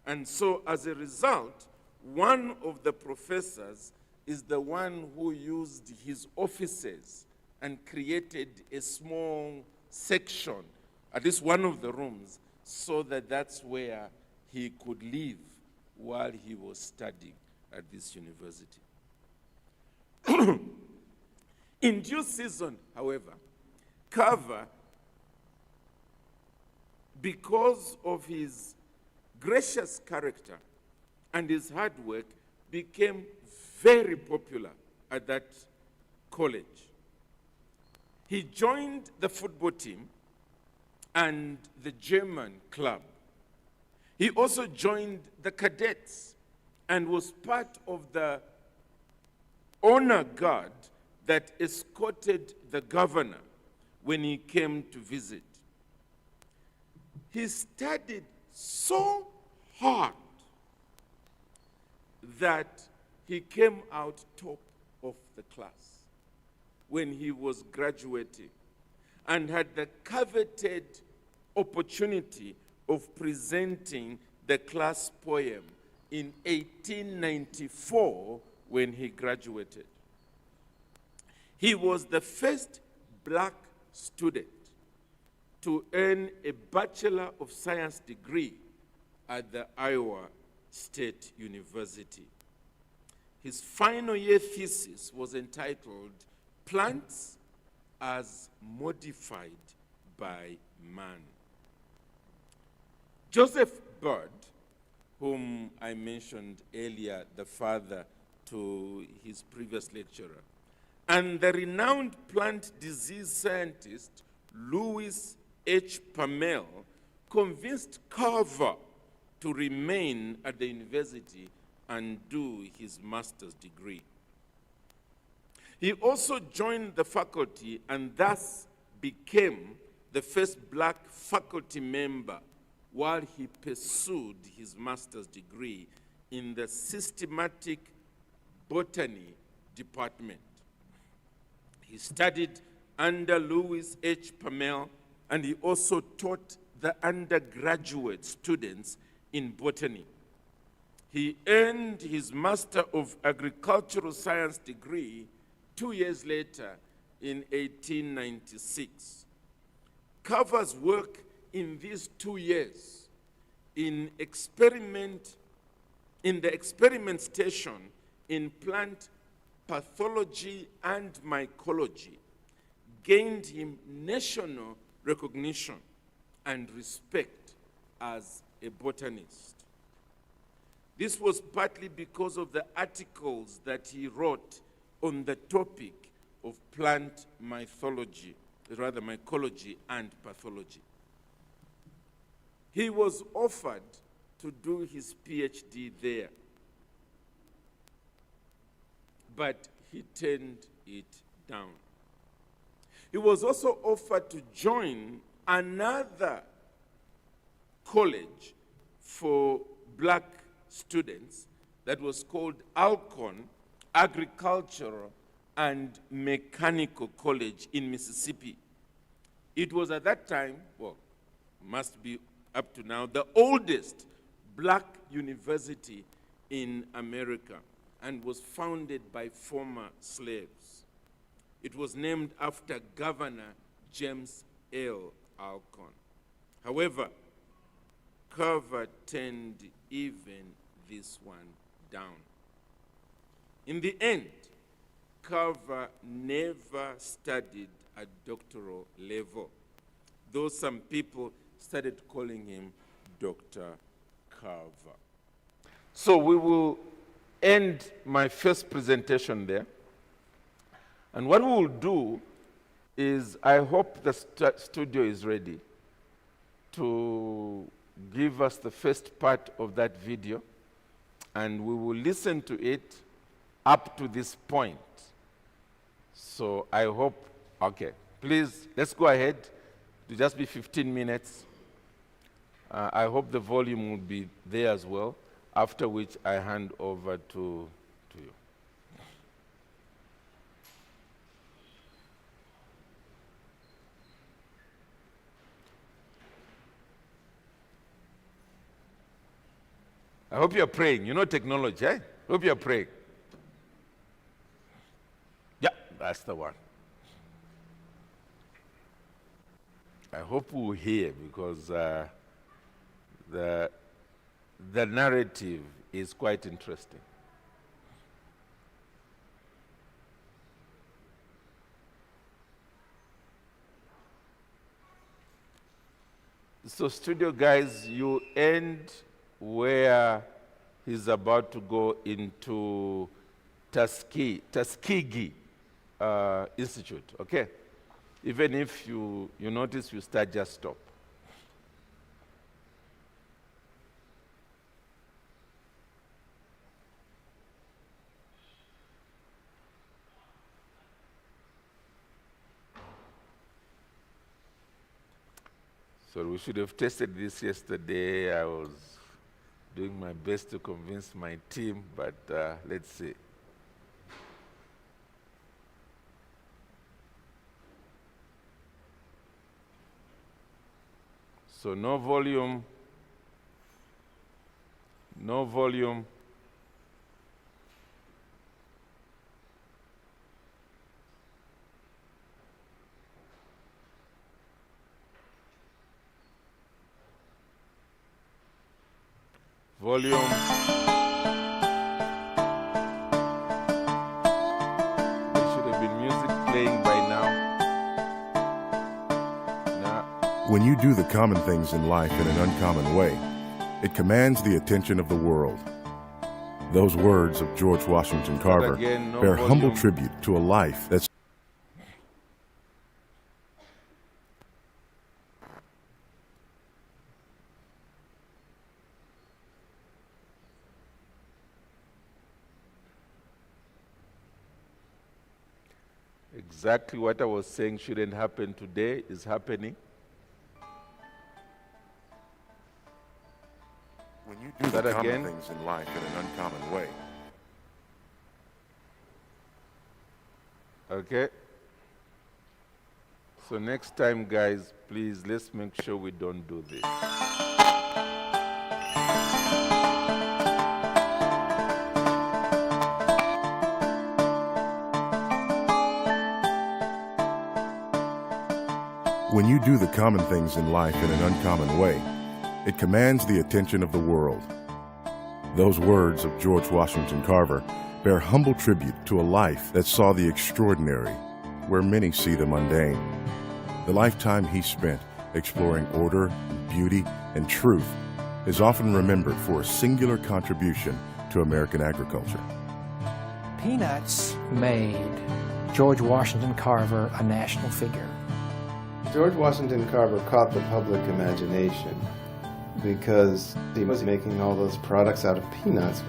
And so as a result, one of the professors is the one who used his offices and created a small section, at least one of the rooms, so that that's where he could live while he was studying at this university. In due season, however, Carver, because of his gracious character and his hard work, became very popular at that college. He joined the football team and the German club. He also joined the cadets and was part of the honor guard that escorted the governor when he came to visit. He studied so hard that he came out top of the class when he was graduating and had the coveted opportunity of presenting the class poem in 1894 when he graduated. He was the first black student to earn a Bachelor of Science degree at the Iowa State University. His final year thesis was entitled Plants as Modified by Man. Joseph Bird, whom I mentioned earlier, the father to his previous lecturer, and the renowned plant disease scientist Louis H. Pamel convinced Carver to remain at the university and do his master's degree. He also joined the faculty and thus became the first black faculty member while he pursued his master's degree in the systematic botany department. He studied under Louis H. Pamel, and he also taught the undergraduate students in botany. He earned his Master of Agricultural Science degree 2 years later in 1896. Carver's work in these 2 years in the experiment station in plant pathology and mycology gained him national recognition and respect as a botanist. This was partly because of the articles that he wrote on the topic of plant mycology and pathology. He was offered to do his PhD there, but he turned it down. He was also offered to join another college for black students that was called Alcorn Agricultural and Mechanical College in Mississippi. It was at that time, well, must be up to now, the oldest black university in America and was founded by former slaves. It was named after Governor James L. Alcorn. However, Carver turned even this one down. In the end, Carver never studied at doctoral level, though some people started calling him Dr. Carver. So we will end my first presentation there. And what we will do is, I hope the studio is ready to give us the first part of that video, and we will listen to it up to this point. So I hope, okay, please, let's go ahead. It'll just be 15 minutes. I hope the volume will be there as well, after which I hand over to you. I hope you're praying. You know technology, eh? Hope you're praying. Yeah, that's the one. I hope we'll hear, because the narrative is quite interesting. So studio guys, you end where he's about to go into Tuskegee Institute, okay? Even if you notice you start, just stop. So we should have tested this yesterday. I was doing my best to convince my team, but let's see. So no volume, no volume. Volume. There should have been music playing by now. When you do the common things in life in an uncommon way, it commands the attention of the world. Those words of George Washington Carver bear humble tribute to a life that's Exactly what I was saying shouldn't happen today is happening. when you do the common things in life in an uncommon way. Okay. So next time, guys, please, let's make sure we don't do this. When you do the common things in life in an uncommon way, it commands the attention of the world. Those words of George Washington Carver bear humble tribute to a life that saw the extraordinary where many see the mundane. The lifetime he spent exploring order, beauty, and truth is often remembered for a singular contribution to American agriculture. Peanuts made George Washington Carver a national figure. George Washington Carver caught the public imagination because he was making all those products out of peanuts.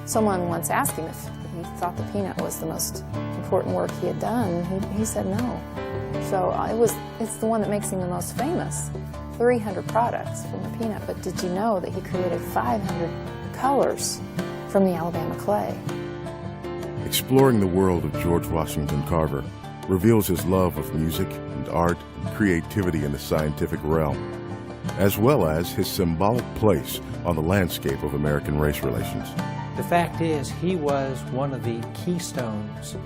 Someone once asked him if he thought the peanut was the most important work he had done. He said no. So it's the one that makes him the most famous. 300 products from the peanut, but did you know that he created 500 colors from the Alabama clay? Exploring the world of George Washington Carver reveals his love of music and art and creativity in the scientific realm, as well as his symbolic place on the landscape of American race relations. The fact is, he was one of the keystones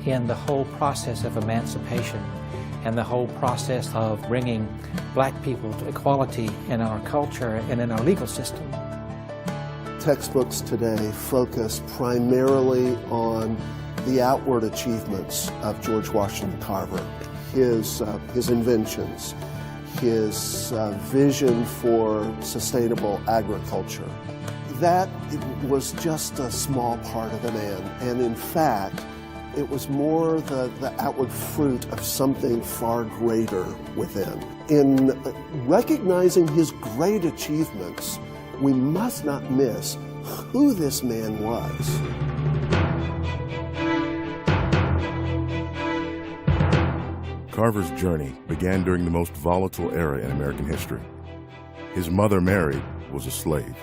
in the whole process of emancipation and the whole process of bringing black people to equality in our culture and in our legal system. Textbooks today focus primarily on the outward achievements of George Washington Carver, his inventions, his vision for sustainable agriculture. That was just a small part of the man, and in fact, it was more the outward fruit of something far greater within. In recognizing his great achievements, we must not miss who this man was. Carver's journey began during the most volatile era in American history. His mother, Mary, was a slave.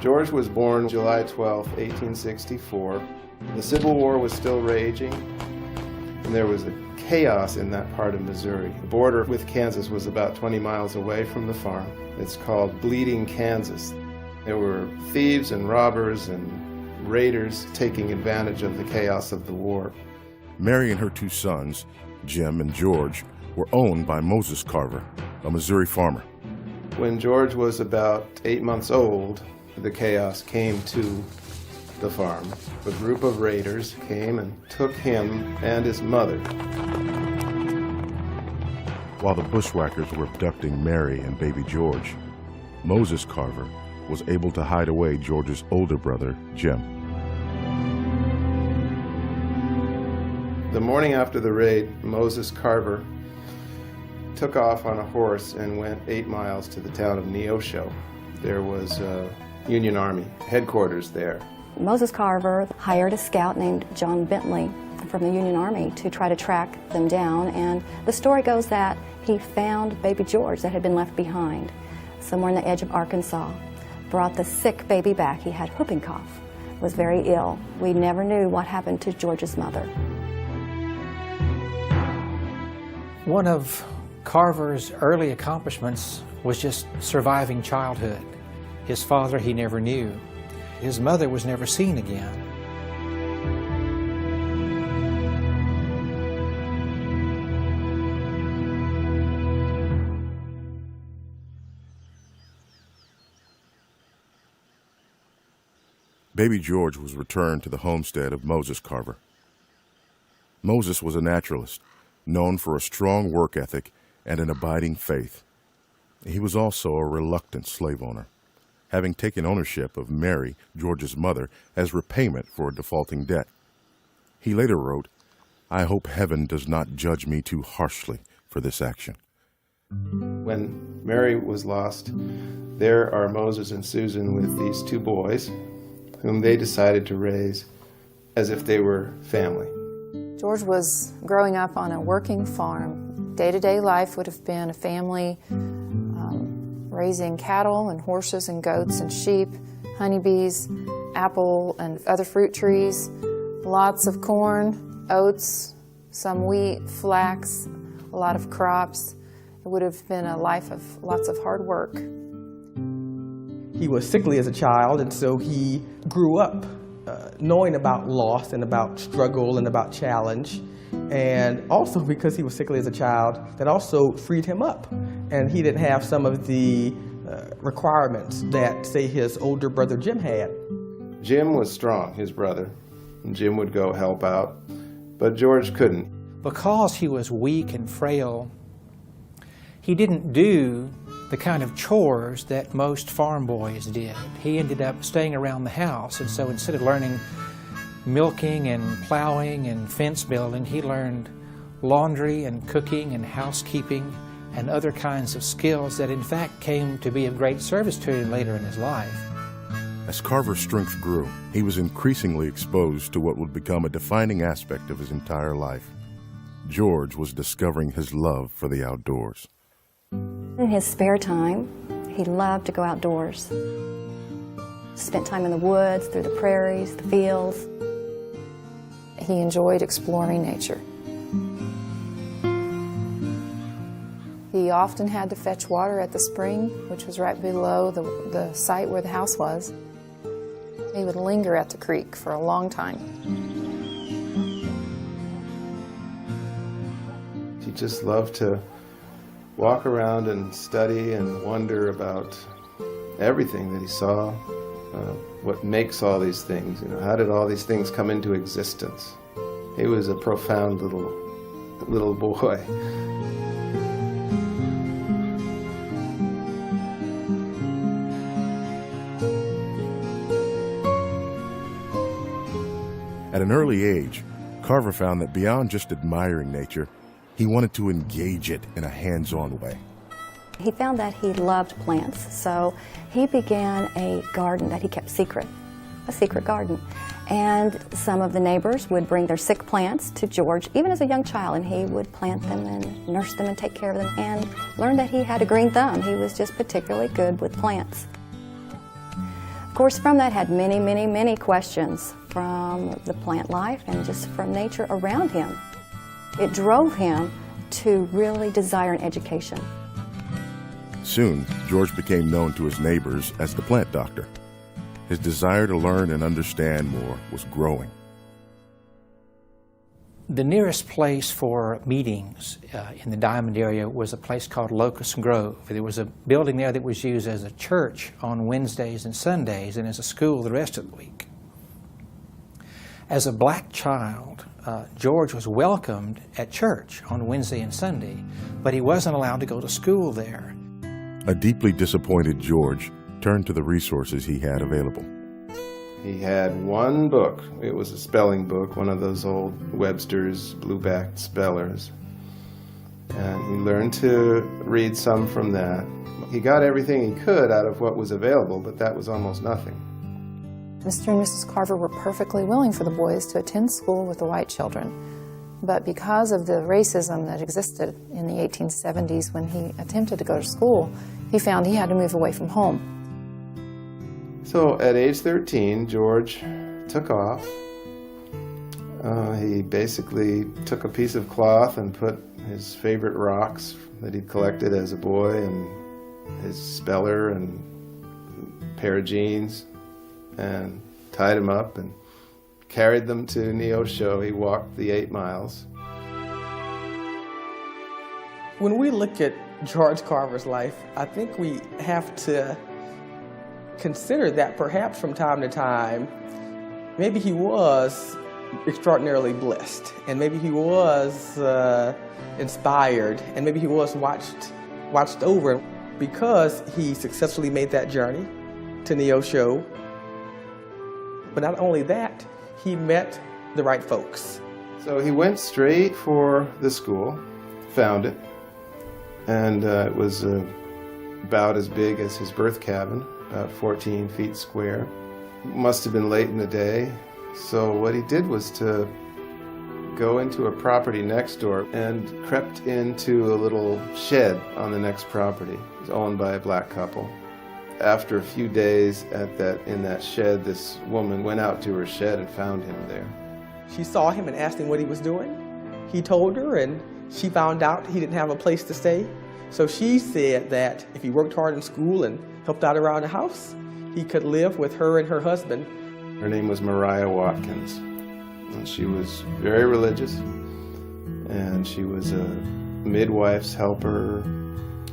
George was born July 12, 1864. The Civil War was still raging, and there was a chaos in that part of Missouri. The border with Kansas was about 20 miles away from the farm. It's called Bleeding, Kansas. There were thieves and robbers and raiders taking advantage of the chaos of the war. Mary and her two sons, Jim and George, were owned by Moses Carver, a Missouri farmer. When George was about 8 months old, the chaos came to the farm. A group of raiders came and took him and his mother. While the bushwhackers were abducting Mary and baby George, Moses Carver was able to hide away George's older brother, Jim. The morning after the raid, Moses Carver took off on a horse and went 8 miles to the town of Neosho. There was a Union Army headquarters there. Moses Carver hired a scout named John Bentley, from the Union Army to try to track them down, and the story goes that he found baby George that had been left behind somewhere on the edge of Arkansas, brought the sick baby back. He had whooping cough, was very ill. We never knew what happened to George's mother. One of Carver's early accomplishments was just surviving childhood. His father he never knew. His mother was never seen again. Baby George was returned to the homestead of Moses Carver. Moses was a naturalist, known for a strong work ethic and an abiding faith. He was also a reluctant slave owner, having taken ownership of Mary, George's mother, as repayment for a defaulting debt. He later wrote, "I hope heaven does not judge me too harshly for this action." When Mary was lost, there are Moses and Susan with these two boys, whom they decided to raise as if they were family. George was growing up on a working farm. Day-to-day life would have been a family raising cattle and horses and goats and sheep, honeybees, apple and other fruit trees, lots of corn, oats, some wheat, flax, a lot of crops. It would have been a life of lots of hard work. He was sickly as a child, and so he grew up knowing about loss and about struggle and about challenge. And also because he was sickly as a child, that also freed him up. And he didn't have some of the requirements that, say, his older brother Jim had. Jim was strong, his brother, and Jim would go help out, but George couldn't. Because he was weak and frail, he didn't do the kind of chores that most farm boys did. He ended up staying around the house, and so instead of learning milking and plowing and fence building, he learned laundry and cooking and housekeeping and other kinds of skills that in fact came to be of great service to him later in his life. As Carver's strength grew, he was increasingly exposed to what would become a defining aspect of his entire life. George was discovering his love for the outdoors. In his spare time, he loved to go outdoors. Spent time in the woods, through the prairies, the fields. He enjoyed exploring nature. He often had to fetch water at the spring, which was right below the site where the house was. He would linger at the creek for a long time. He just loved to walk around and study and wonder about everything that he saw, what makes all these things, how did all these things come into existence? He was a profound little boy. At an early age, Carver found that beyond just admiring nature, he wanted to engage it in a hands-on way. He found that he loved plants, so he began a garden that he kept secret, a secret garden. And some of the neighbors would bring their sick plants to George, even as a young child, and he would plant them and nurse them and take care of them and learn that he had a green thumb. He was just particularly good with plants. Of course, from that had many, many, many questions from the plant life and just from nature around him. It drove him to really desire an education. Soon, George became known to his neighbors as the plant doctor. His desire to learn and understand more was growing. The nearest place for meetings in the Diamond area was a place called Locust Grove. There was a building there that was used as a church on Wednesdays and Sundays and as a school the rest of the week. As a black child, George was welcomed at church on Wednesday and Sunday, but he wasn't allowed to go to school there. A deeply disappointed George turned to the resources he had available. He had one book. It was a spelling book, one of those old Webster's blue-backed spellers. And he learned to read some from that. He got everything he could out of what was available, but that was almost nothing. Mr. and Mrs. Carver were perfectly willing for the boys to attend school with the white children. But because of the racism that existed in the 1870s when he attempted to go to school, he found he had to move away from home. So at age 13, George took off. He basically took a piece of cloth and put his favorite rocks that he'd collected as a boy and his speller and a pair of jeans and tied them up and carried them to Neosho. He walked the 8 miles. When we look at George Carver's life, I think we have to consider that perhaps from time to time, maybe he was extraordinarily blessed, and maybe he was inspired, and maybe he was watched over because he successfully made that journey to Neosho. But not only that, he met the right folks. So he went straight for the school, found it, and it was about as big as his birth cabin, about 14 feet square. Must have been late in the day, so what he did was to go into a property next door and crept into a little shed on the next property. It was owned by a black couple. After a few days in that shed, this woman went out to her shed and found him there. She saw him and asked him what he was doing. He told her, and she found out he didn't have a place to stay. So she said that if he worked hard in school and helped out around the house, he could live with her and her husband. Her name was Mariah Watkins. And she was very religious, and she was a midwife's helper,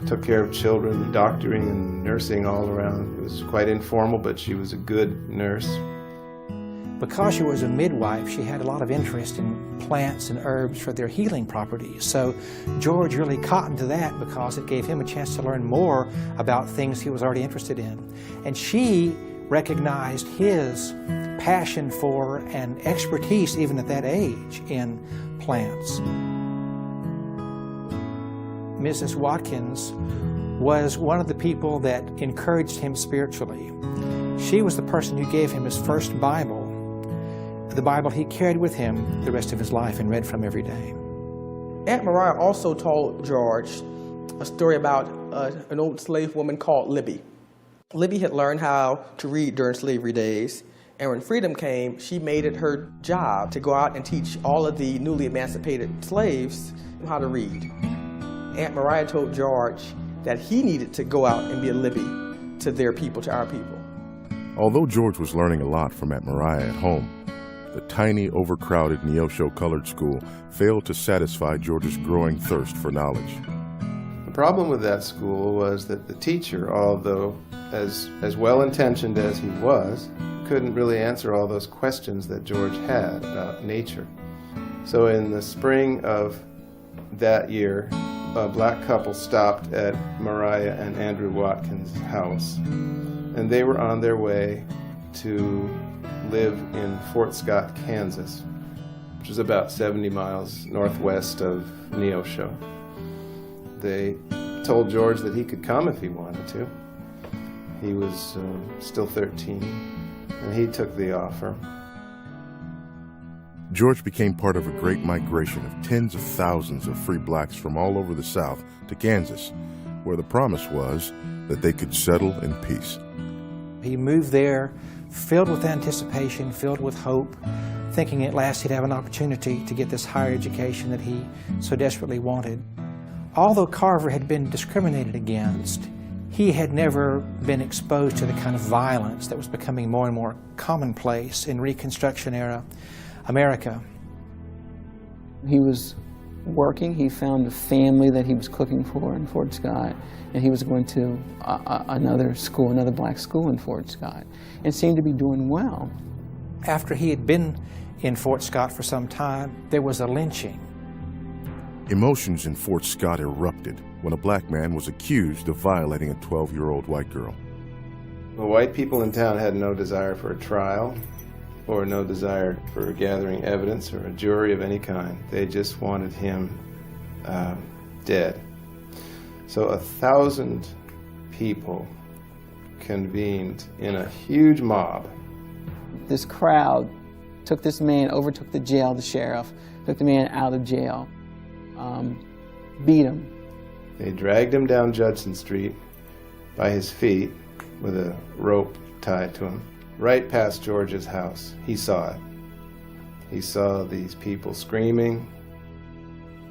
took care of children, doctoring and nursing all around. It was quite informal, but she was a good nurse. Because she was a midwife, she had a lot of interest in plants and herbs for their healing properties. So George really cottoned to that because it gave him a chance to learn more about things he was already interested in. And she recognized his passion for and expertise, even at that age, in plants. Mrs. Watkins was one of the people that encouraged him spiritually. She was the person who gave him his first Bible, the Bible he carried with him the rest of his life and read from every day. Aunt Mariah also told George a story about an old slave woman called Libby. Libby had learned how to read during slavery days, and when freedom came, she made it her job to go out and teach all of the newly emancipated slaves how to read. Aunt Mariah told George that he needed to go out and be a Libby to their people, to our people. Although George was learning a lot from Aunt Mariah at home, the tiny, overcrowded Neosho Colored School failed to satisfy George's growing thirst for knowledge. The problem with that school was that the teacher, although as well-intentioned as he was, couldn't really answer all those questions that George had about nature. So in the spring of that year, a black couple stopped at Mariah and Andrew Watkins' house, and they were on their way to live in Fort Scott, Kansas, which is about 70 miles northwest of Neosho. They told George that he could come if he wanted to. He was still 13, and he took the offer. George became part of a great migration of tens of thousands of free blacks from all over the South to Kansas, where the promise was that they could settle in peace. He moved there filled with anticipation, filled with hope, thinking at last he'd have an opportunity to get this higher education that he so desperately wanted. Although Carver had been discriminated against, he had never been exposed to the kind of violence that was becoming more and more commonplace in Reconstruction era America. He was working. He found a family that he was cooking for in Fort Scott, and he was going to another school, another black school in Fort Scott, and seemed to be doing well. After he had been in Fort Scott for some time, there was a lynching. Emotions in Fort Scott erupted when a black man was accused of violating a 12-year-old white girl. The white people in town had no desire for a trial or no desire for gathering evidence or a jury of any kind. They just wanted him dead. So 1,000 people convened in a huge mob This crowd took this man, overtook the jail, the sheriff, took the man out of jail, beat him. They dragged him down Judson Street by his feet with a rope tied to him, right past George's house. He saw it. He saw these people screaming.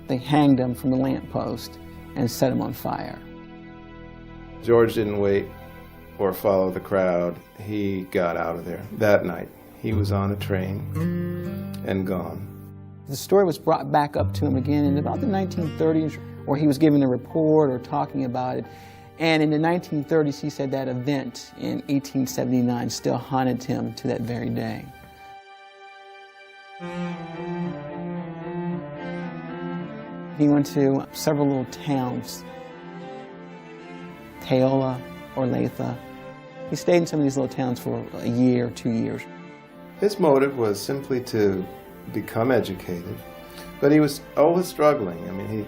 They hanged him from the lamppost and set him on fire. George didn't wait or follow the crowd. He got out of there. That night, he was on a train and gone. The story was brought back up to him again in about the 1930s, where he was giving a report or talking about it. And in the 1930s, he said that event in 1879 still haunted him to that very day. He went to several little towns, Taola, Olathe. He stayed in some of these little towns for a year, 2 years. His motive was simply to become educated, but he was always struggling. I mean, he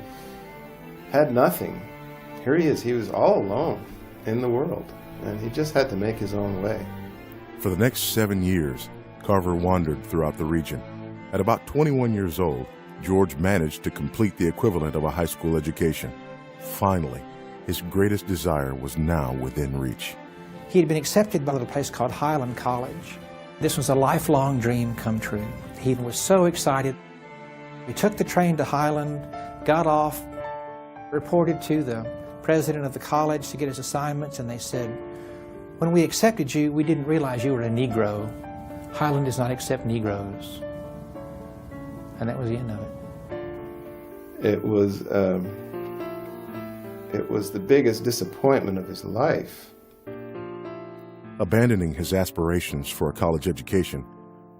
had nothing. Here he is, he was all alone in the world, and he just had to make his own way. For the next 7 years, Carver wandered throughout the region. At about 21 years old, George managed to complete the equivalent of a high school education. Finally, his greatest desire was now within reach. He had been accepted by a little place called Highland College. This was a lifelong dream come true. He was so excited. He took the train to Highland, got off, reported to the president of the college to get his assignments, and they said, "When we accepted you, we didn't realize you were a Negro. Highland does not accept Negroes." And that was the end of it. It was the biggest disappointment of his life. Abandoning his aspirations for a college education,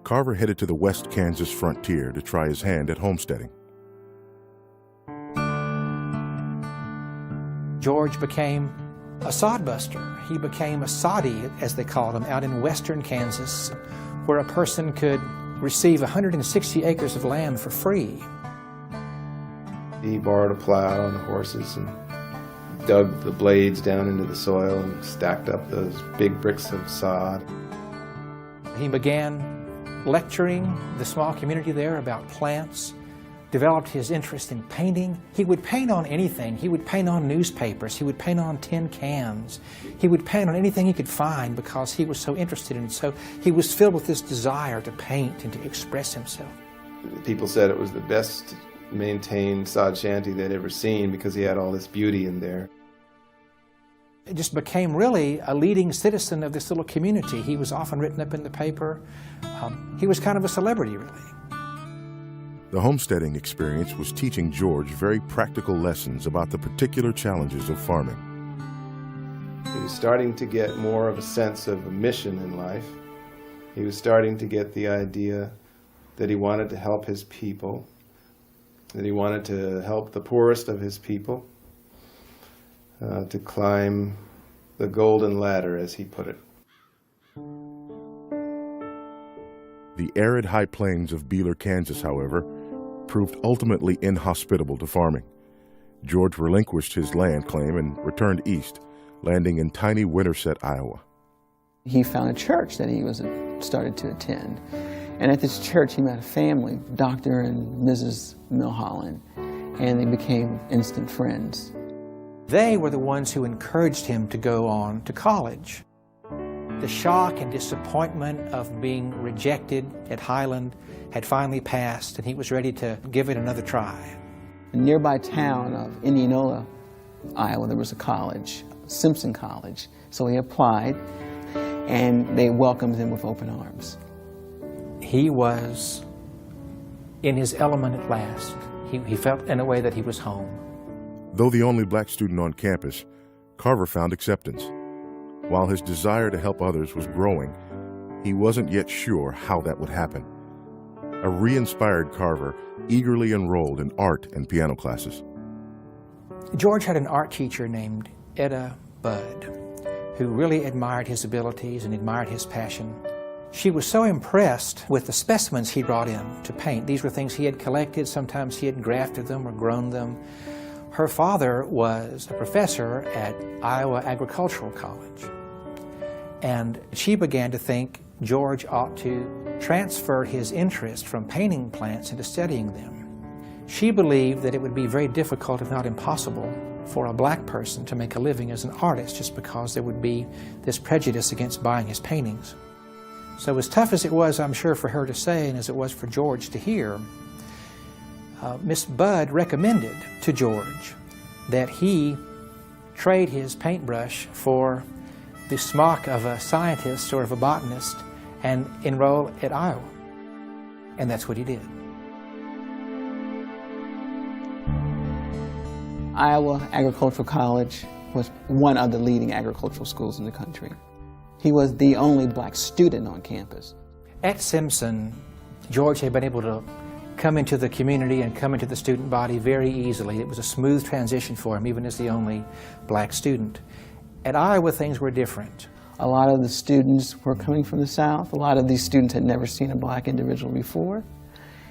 Carver headed to the West Kansas frontier to try his hand at homesteading. George became a sodbuster. He became a soddy, as they called him, out in western Kansas, where a person could receive 160 acres of land for free. He borrowed a plow and horses and dug the blades down into the soil and stacked up those big bricks of sod. He began lecturing the small community there about plants, developed his interest in painting. He would paint on anything. He would paint on newspapers. He would paint on tin cans. He would paint on anything he could find because he was so interested in it. So he was filled with this desire to paint and to express himself. People said it was the best maintained sod shanty they'd ever seen because he had all this beauty in there. It just became really a leading citizen of this little community. He was often written up in the paper. He was kind of a celebrity, really. The homesteading experience was teaching George very practical lessons about the particular challenges of farming. He was starting to get more of a sense of a mission in life. He was starting to get the idea that he wanted to help his people, that he wanted to help the poorest of his people, to climb the golden ladder, as he put it. The arid high plains of Beeler, Kansas, however, proved ultimately inhospitable to farming. George relinquished his land claim and returned east, landing in tiny Winterset, Iowa. He found a church that he started to attend. And at this church, he met a family, Dr. and Mrs. Milholland, and they became instant friends. They were the ones who encouraged him to go on to college. The shock and disappointment of being rejected at Highland had finally passed, and he was ready to give it another try. In the nearby town of Indianola, Iowa, there was a college, Simpson College. So he applied, and they welcomed him with open arms. He was in his element at last. He felt in a way that he was home. Though the only black student on campus, Carver found acceptance. While his desire to help others was growing, he wasn't yet sure how that would happen. A re-inspired Carver eagerly enrolled in art and piano classes. George had an art teacher named Etta Budd, who really admired his abilities and admired his passion. She was so impressed with the specimens he brought in to paint. These were things he had collected. Sometimes he had grafted them or grown them. Her father was a professor at Iowa Agricultural College. And she began to think George ought to transfer his interest from painting plants into studying them. She believed that it would be very difficult, if not impossible, for a black person to make a living as an artist just because there would be this prejudice against buying his paintings. So as tough as it was, I'm sure, for her to say, and as it was for George to hear, Miss Budd recommended to George that he trade his paintbrush for the smock of a scientist or of a botanist and enroll at Iowa. And that's what he did. Iowa Agricultural College was one of the leading agricultural schools in the country. He was the only black student on campus. At Simpson, George had been able to come into the community and come into the student body very easily. It was a smooth transition for him, even as the only black student. At Iowa, things were different. A lot of the students were coming from the South. A lot of these students had never seen a black individual before.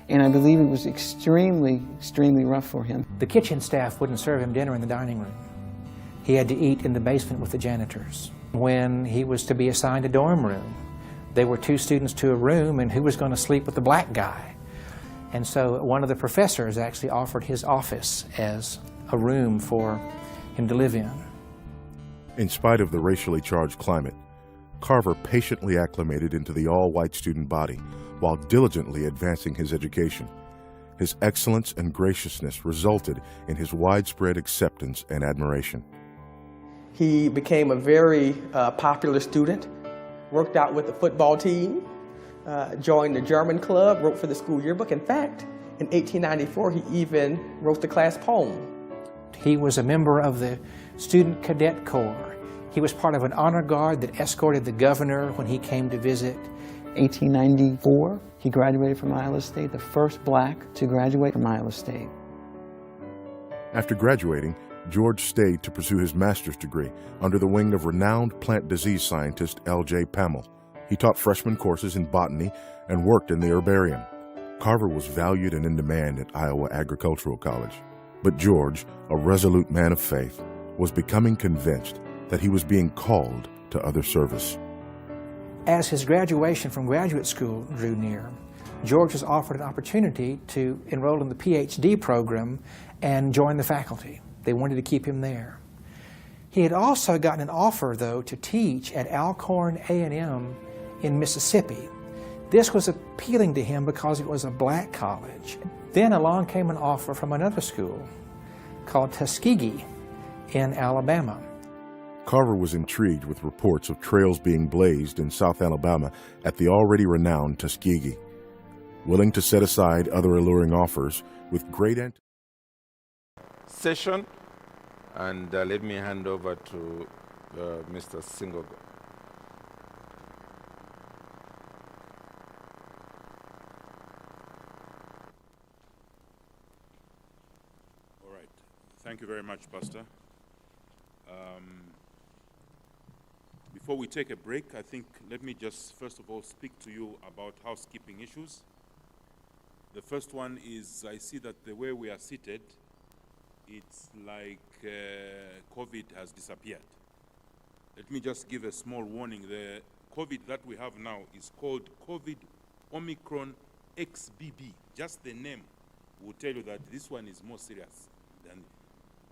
And I believe it was extremely, extremely rough for him. The kitchen staff wouldn't serve him dinner in the dining room. He had to eat in the basement with the janitors. When he was to be assigned a dorm room, there were 2 students to a room, and who was going to sleep with the black guy? And so one of the professors actually offered his office as a room for him to live in. In spite of the racially charged climate, Carver patiently acclimated into the all-white student body while diligently advancing his education. His excellence and graciousness resulted in his widespread acceptance and admiration. He became a very popular student, worked out with the football team, joined the German club, wrote for the school yearbook. In fact, in 1894, he even wrote the class poem. He was a member of the Student Cadet Corps. He was part of an honor guard that escorted the governor when he came to visit. 1894, he graduated from Iowa State, the first black to graduate from Iowa State. After graduating, George stayed to pursue his master's degree under the wing of renowned plant disease scientist L.J. Pamel. He taught freshman courses in botany and worked in the herbarium. Carver was valued and in demand at Iowa Agricultural College. But George, a resolute man of faith, was becoming convinced that he was being called to other service. As his graduation from graduate school drew near, George was offered an opportunity to enroll in the PhD program and join the faculty. They wanted to keep him there. He had also gotten an offer, though, to teach at Alcorn A&M in Mississippi. This was appealing to him because it was a black college. Then along came an offer from another school called Tuskegee in Alabama. Carver was intrigued with reports of trails being blazed in South Alabama at the already renowned Tuskegee. Willing to set aside other alluring offers with great session, and let me hand over to Mr. Singogo. All right. Thank you very much, Pastor. Before we take a break, I think let me just first of all speak to you about housekeeping issues. The first one is I see that the way we are seated, it's like COVID has disappeared. Let me just give a small warning. The COVID that we have now is called COVID Omicron XBB. Just the name will tell you that this one is more serious than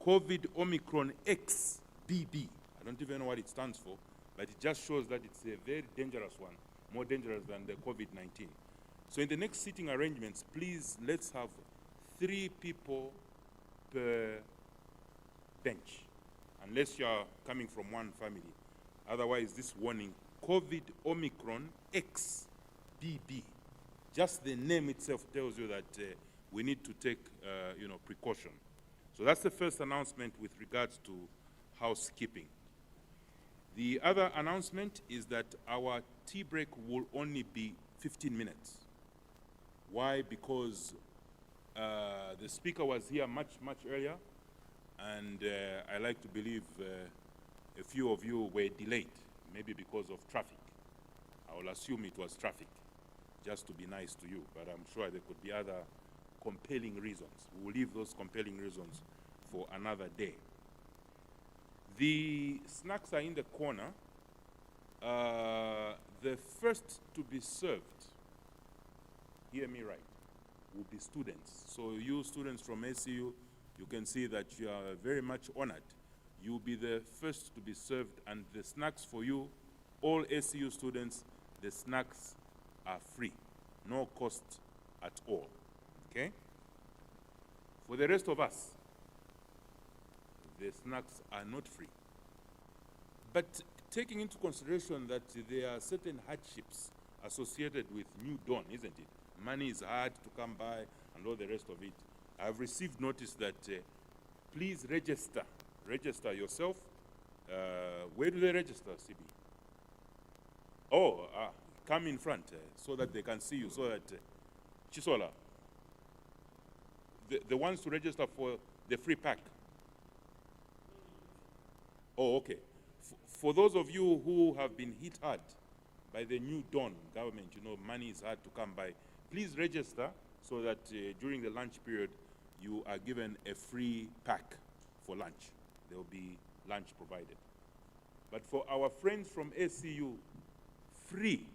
COVID Omicron XBB. I don't even know what it stands for, but it just shows that it's a very dangerous one, more dangerous than the COVID-19. So in the next seating arrangements, please, let's have 3 people per bench, unless you're coming from one family. Otherwise, this warning, COVID Omicron XBB. Just the name itself tells you that we need to take precaution. So that's the first announcement with regards to housekeeping. The other announcement is that our tea break will only be 15 minutes. Why? Because the speaker was here much earlier, and I like to believe a few of you were delayed, maybe because of traffic. I will assume it was traffic, just to be nice to you, but I'm sure there could be other compelling reasons. We will leave those compelling reasons for another day. The snacks are in the corner. The first to be served, hear me right, will be students. So you students from ACU, you can see that you are very much honored. You'll be the first to be served, and the snacks for you, all ACU students, the snacks are free, no cost at all, okay? For the rest of us, the snacks are not free. But taking into consideration that there are certain hardships associated with New Dawn, isn't it? Money is hard to come by and all the rest of it. I've received notice that please register yourself. Where do they register, CB? Oh, come in front so that they can see you, so that, Chisola, the ones to register for the free pack. Oh, okay. For those of you who have been hit hard by the New Dawn government, you know, money is hard to come by, please register so that during the lunch period, you are given a free pack for lunch. There will be lunch provided. But for our friends from ACU, free.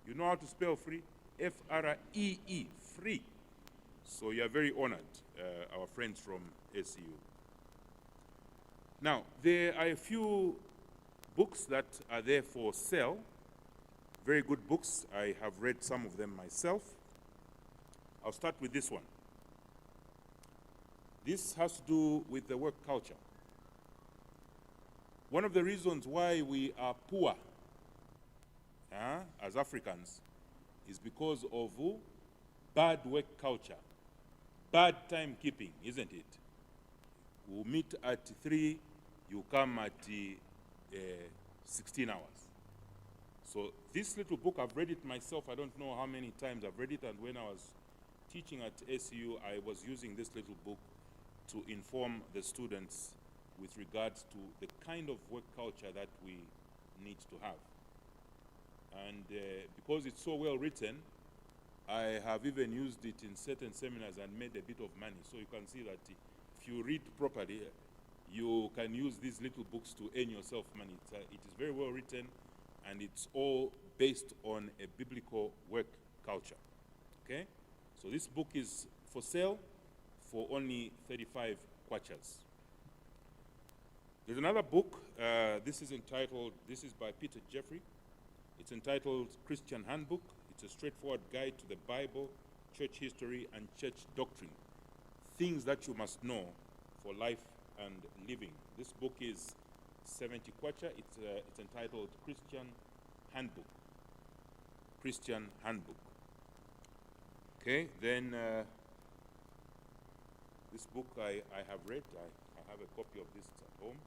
You know how to spell free? F-R-E-E, free. So you are very honored, our friends from ACU. Now, there are a few books that are there for sale. Very good books. I have read some of them myself. I'll start with this one. This has to do with the work culture. One of the reasons why we are poor as Africans is because of bad work culture, bad timekeeping, isn't it? We'll meet at 3, you come at 16 hours. So this little book, I've read it myself. I don't know how many times I've read it, and when I was teaching at ACU, I was using this little book to inform the students with regards to the kind of work culture that we need to have. And because it's so well written, I have even used it in certain seminars and made a bit of money. So you can see that if you read properly, you can use these little books to earn yourself money. It is very well written, and it's all based on a biblical work culture, okay? So this book is for sale for only 35 kwachas. There's another book, this is by Peter Jeffrey. It's entitled Christian Handbook. It's a straightforward guide to the Bible, church history, and church doctrine. Things that you must know for life and living. This book is 70 kwacha. It's entitled Christian Handbook. Christian Handbook. Okay, then this book I have read. I have a copy of this at home.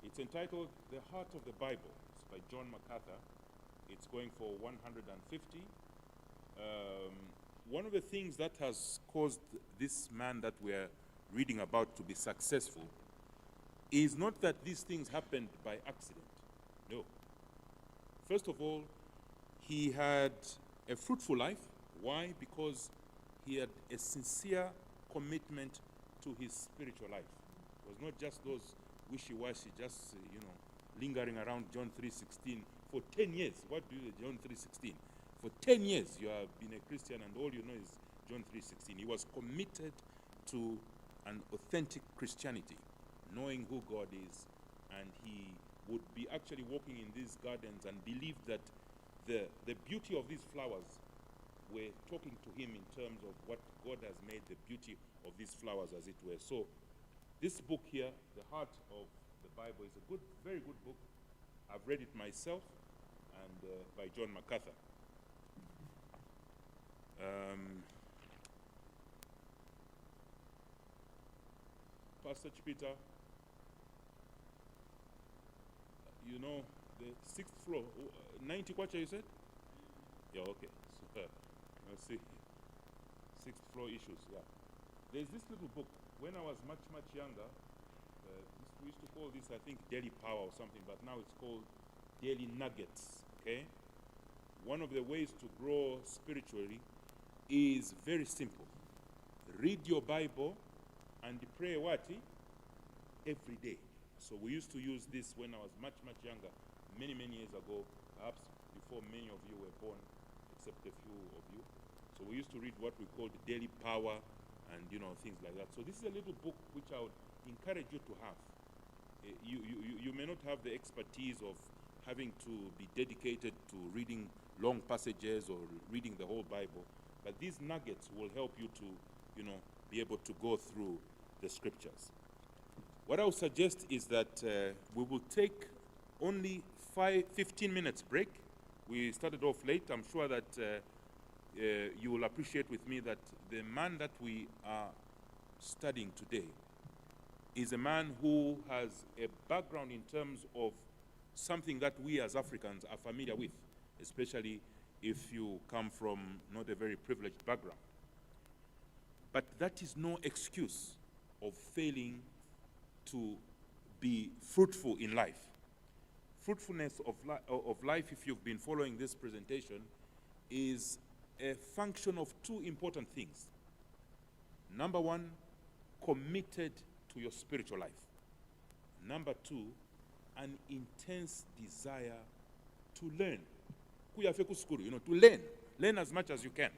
It's entitled The Heart of the Bible. It's by John MacArthur. It's going for 150. One of the things that has caused this man that we're reading about to be successful is not that these things happened by accident. No. First of all, he had a fruitful life. Why? Because he had a sincere commitment to his spiritual life. It was not just those wishy-washy, just, lingering around John 3:16 for 10 years. What do you do, John 3:16? For 10 years you have been a Christian and all you know is John 3:16. He was committed to an authentic Christianity, knowing who God is, and he would be actually walking in these gardens and believed that the beauty of these flowers were talking to him in terms of what God has made the beauty of these flowers, as it were. So this book here, The Heart of the Bible, is a good, very good book. I've read it myself, and by John MacArthur. Pastor Chipita, you know, the 6th floor, 90 kwacha you said? Yeah, okay. So, let's see. 6th floor issues, yeah. There's this little book. When I was much, much younger, we used to call this, I think, Daily Power or something, but now it's called Daily Nuggets, okay? One of the ways to grow spiritually is very simple. Read your Bible and pray what? Every day. So we used to use this when I was much, much younger. many, many years ago, perhaps before many of you were born, except a few of you. So we used to read what we called Daily Power and, you know, things like that. So this is a little book which I would encourage you to have. You may not have the expertise of having to be dedicated to reading long passages or reading the whole Bible, but these nuggets will help you to, you know, be able to go through the scriptures. What I would suggest is that we will take only 15 minutes break. We started off late. I'm sure that you will appreciate with me that the man that we are studying today is a man who has a background in terms of something that we as Africans are familiar with, especially if you come from not a very privileged background. But that is no excuse of failing to be fruitful in life. Fruitfulness of life, if you've been following this presentation, is a function of two important things. Number one, committed to your spiritual life. Number two, an intense desire to learn. You know, to learn. Learn as much as you can.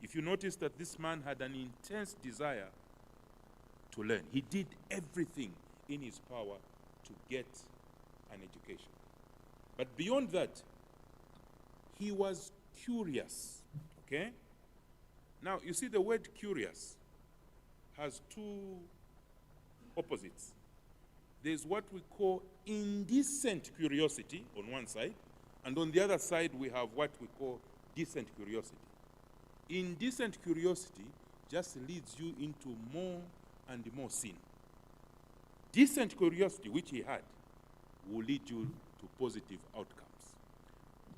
If you notice that this man had an intense desire to learn. He did everything in his power to get an education. But beyond that, he was curious, okay? Now, you see, the word curious has two opposites. There's what we call indecent curiosity on one side, and on the other side, we have what we call decent curiosity. Indecent curiosity just leads you into more and more sin. Decent curiosity, which he had, will lead you to positive outcomes.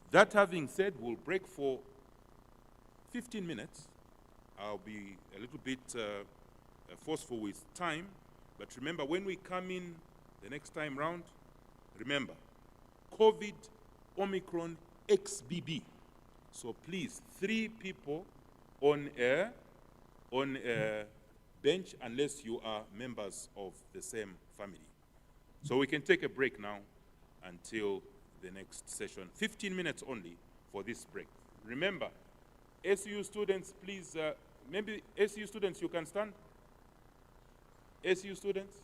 That having said, we'll break for 15 minutes. I'll be a little bit forceful with time, but remember, when we come in the next time round, remember, COVID, Omicron, XBB. So please, 3 people on a bench unless you are members of the same family. So we can take a break now until the next session. 15 minutes only for this break. Remember, SU students, please, maybe SU students, you can stand. SU students.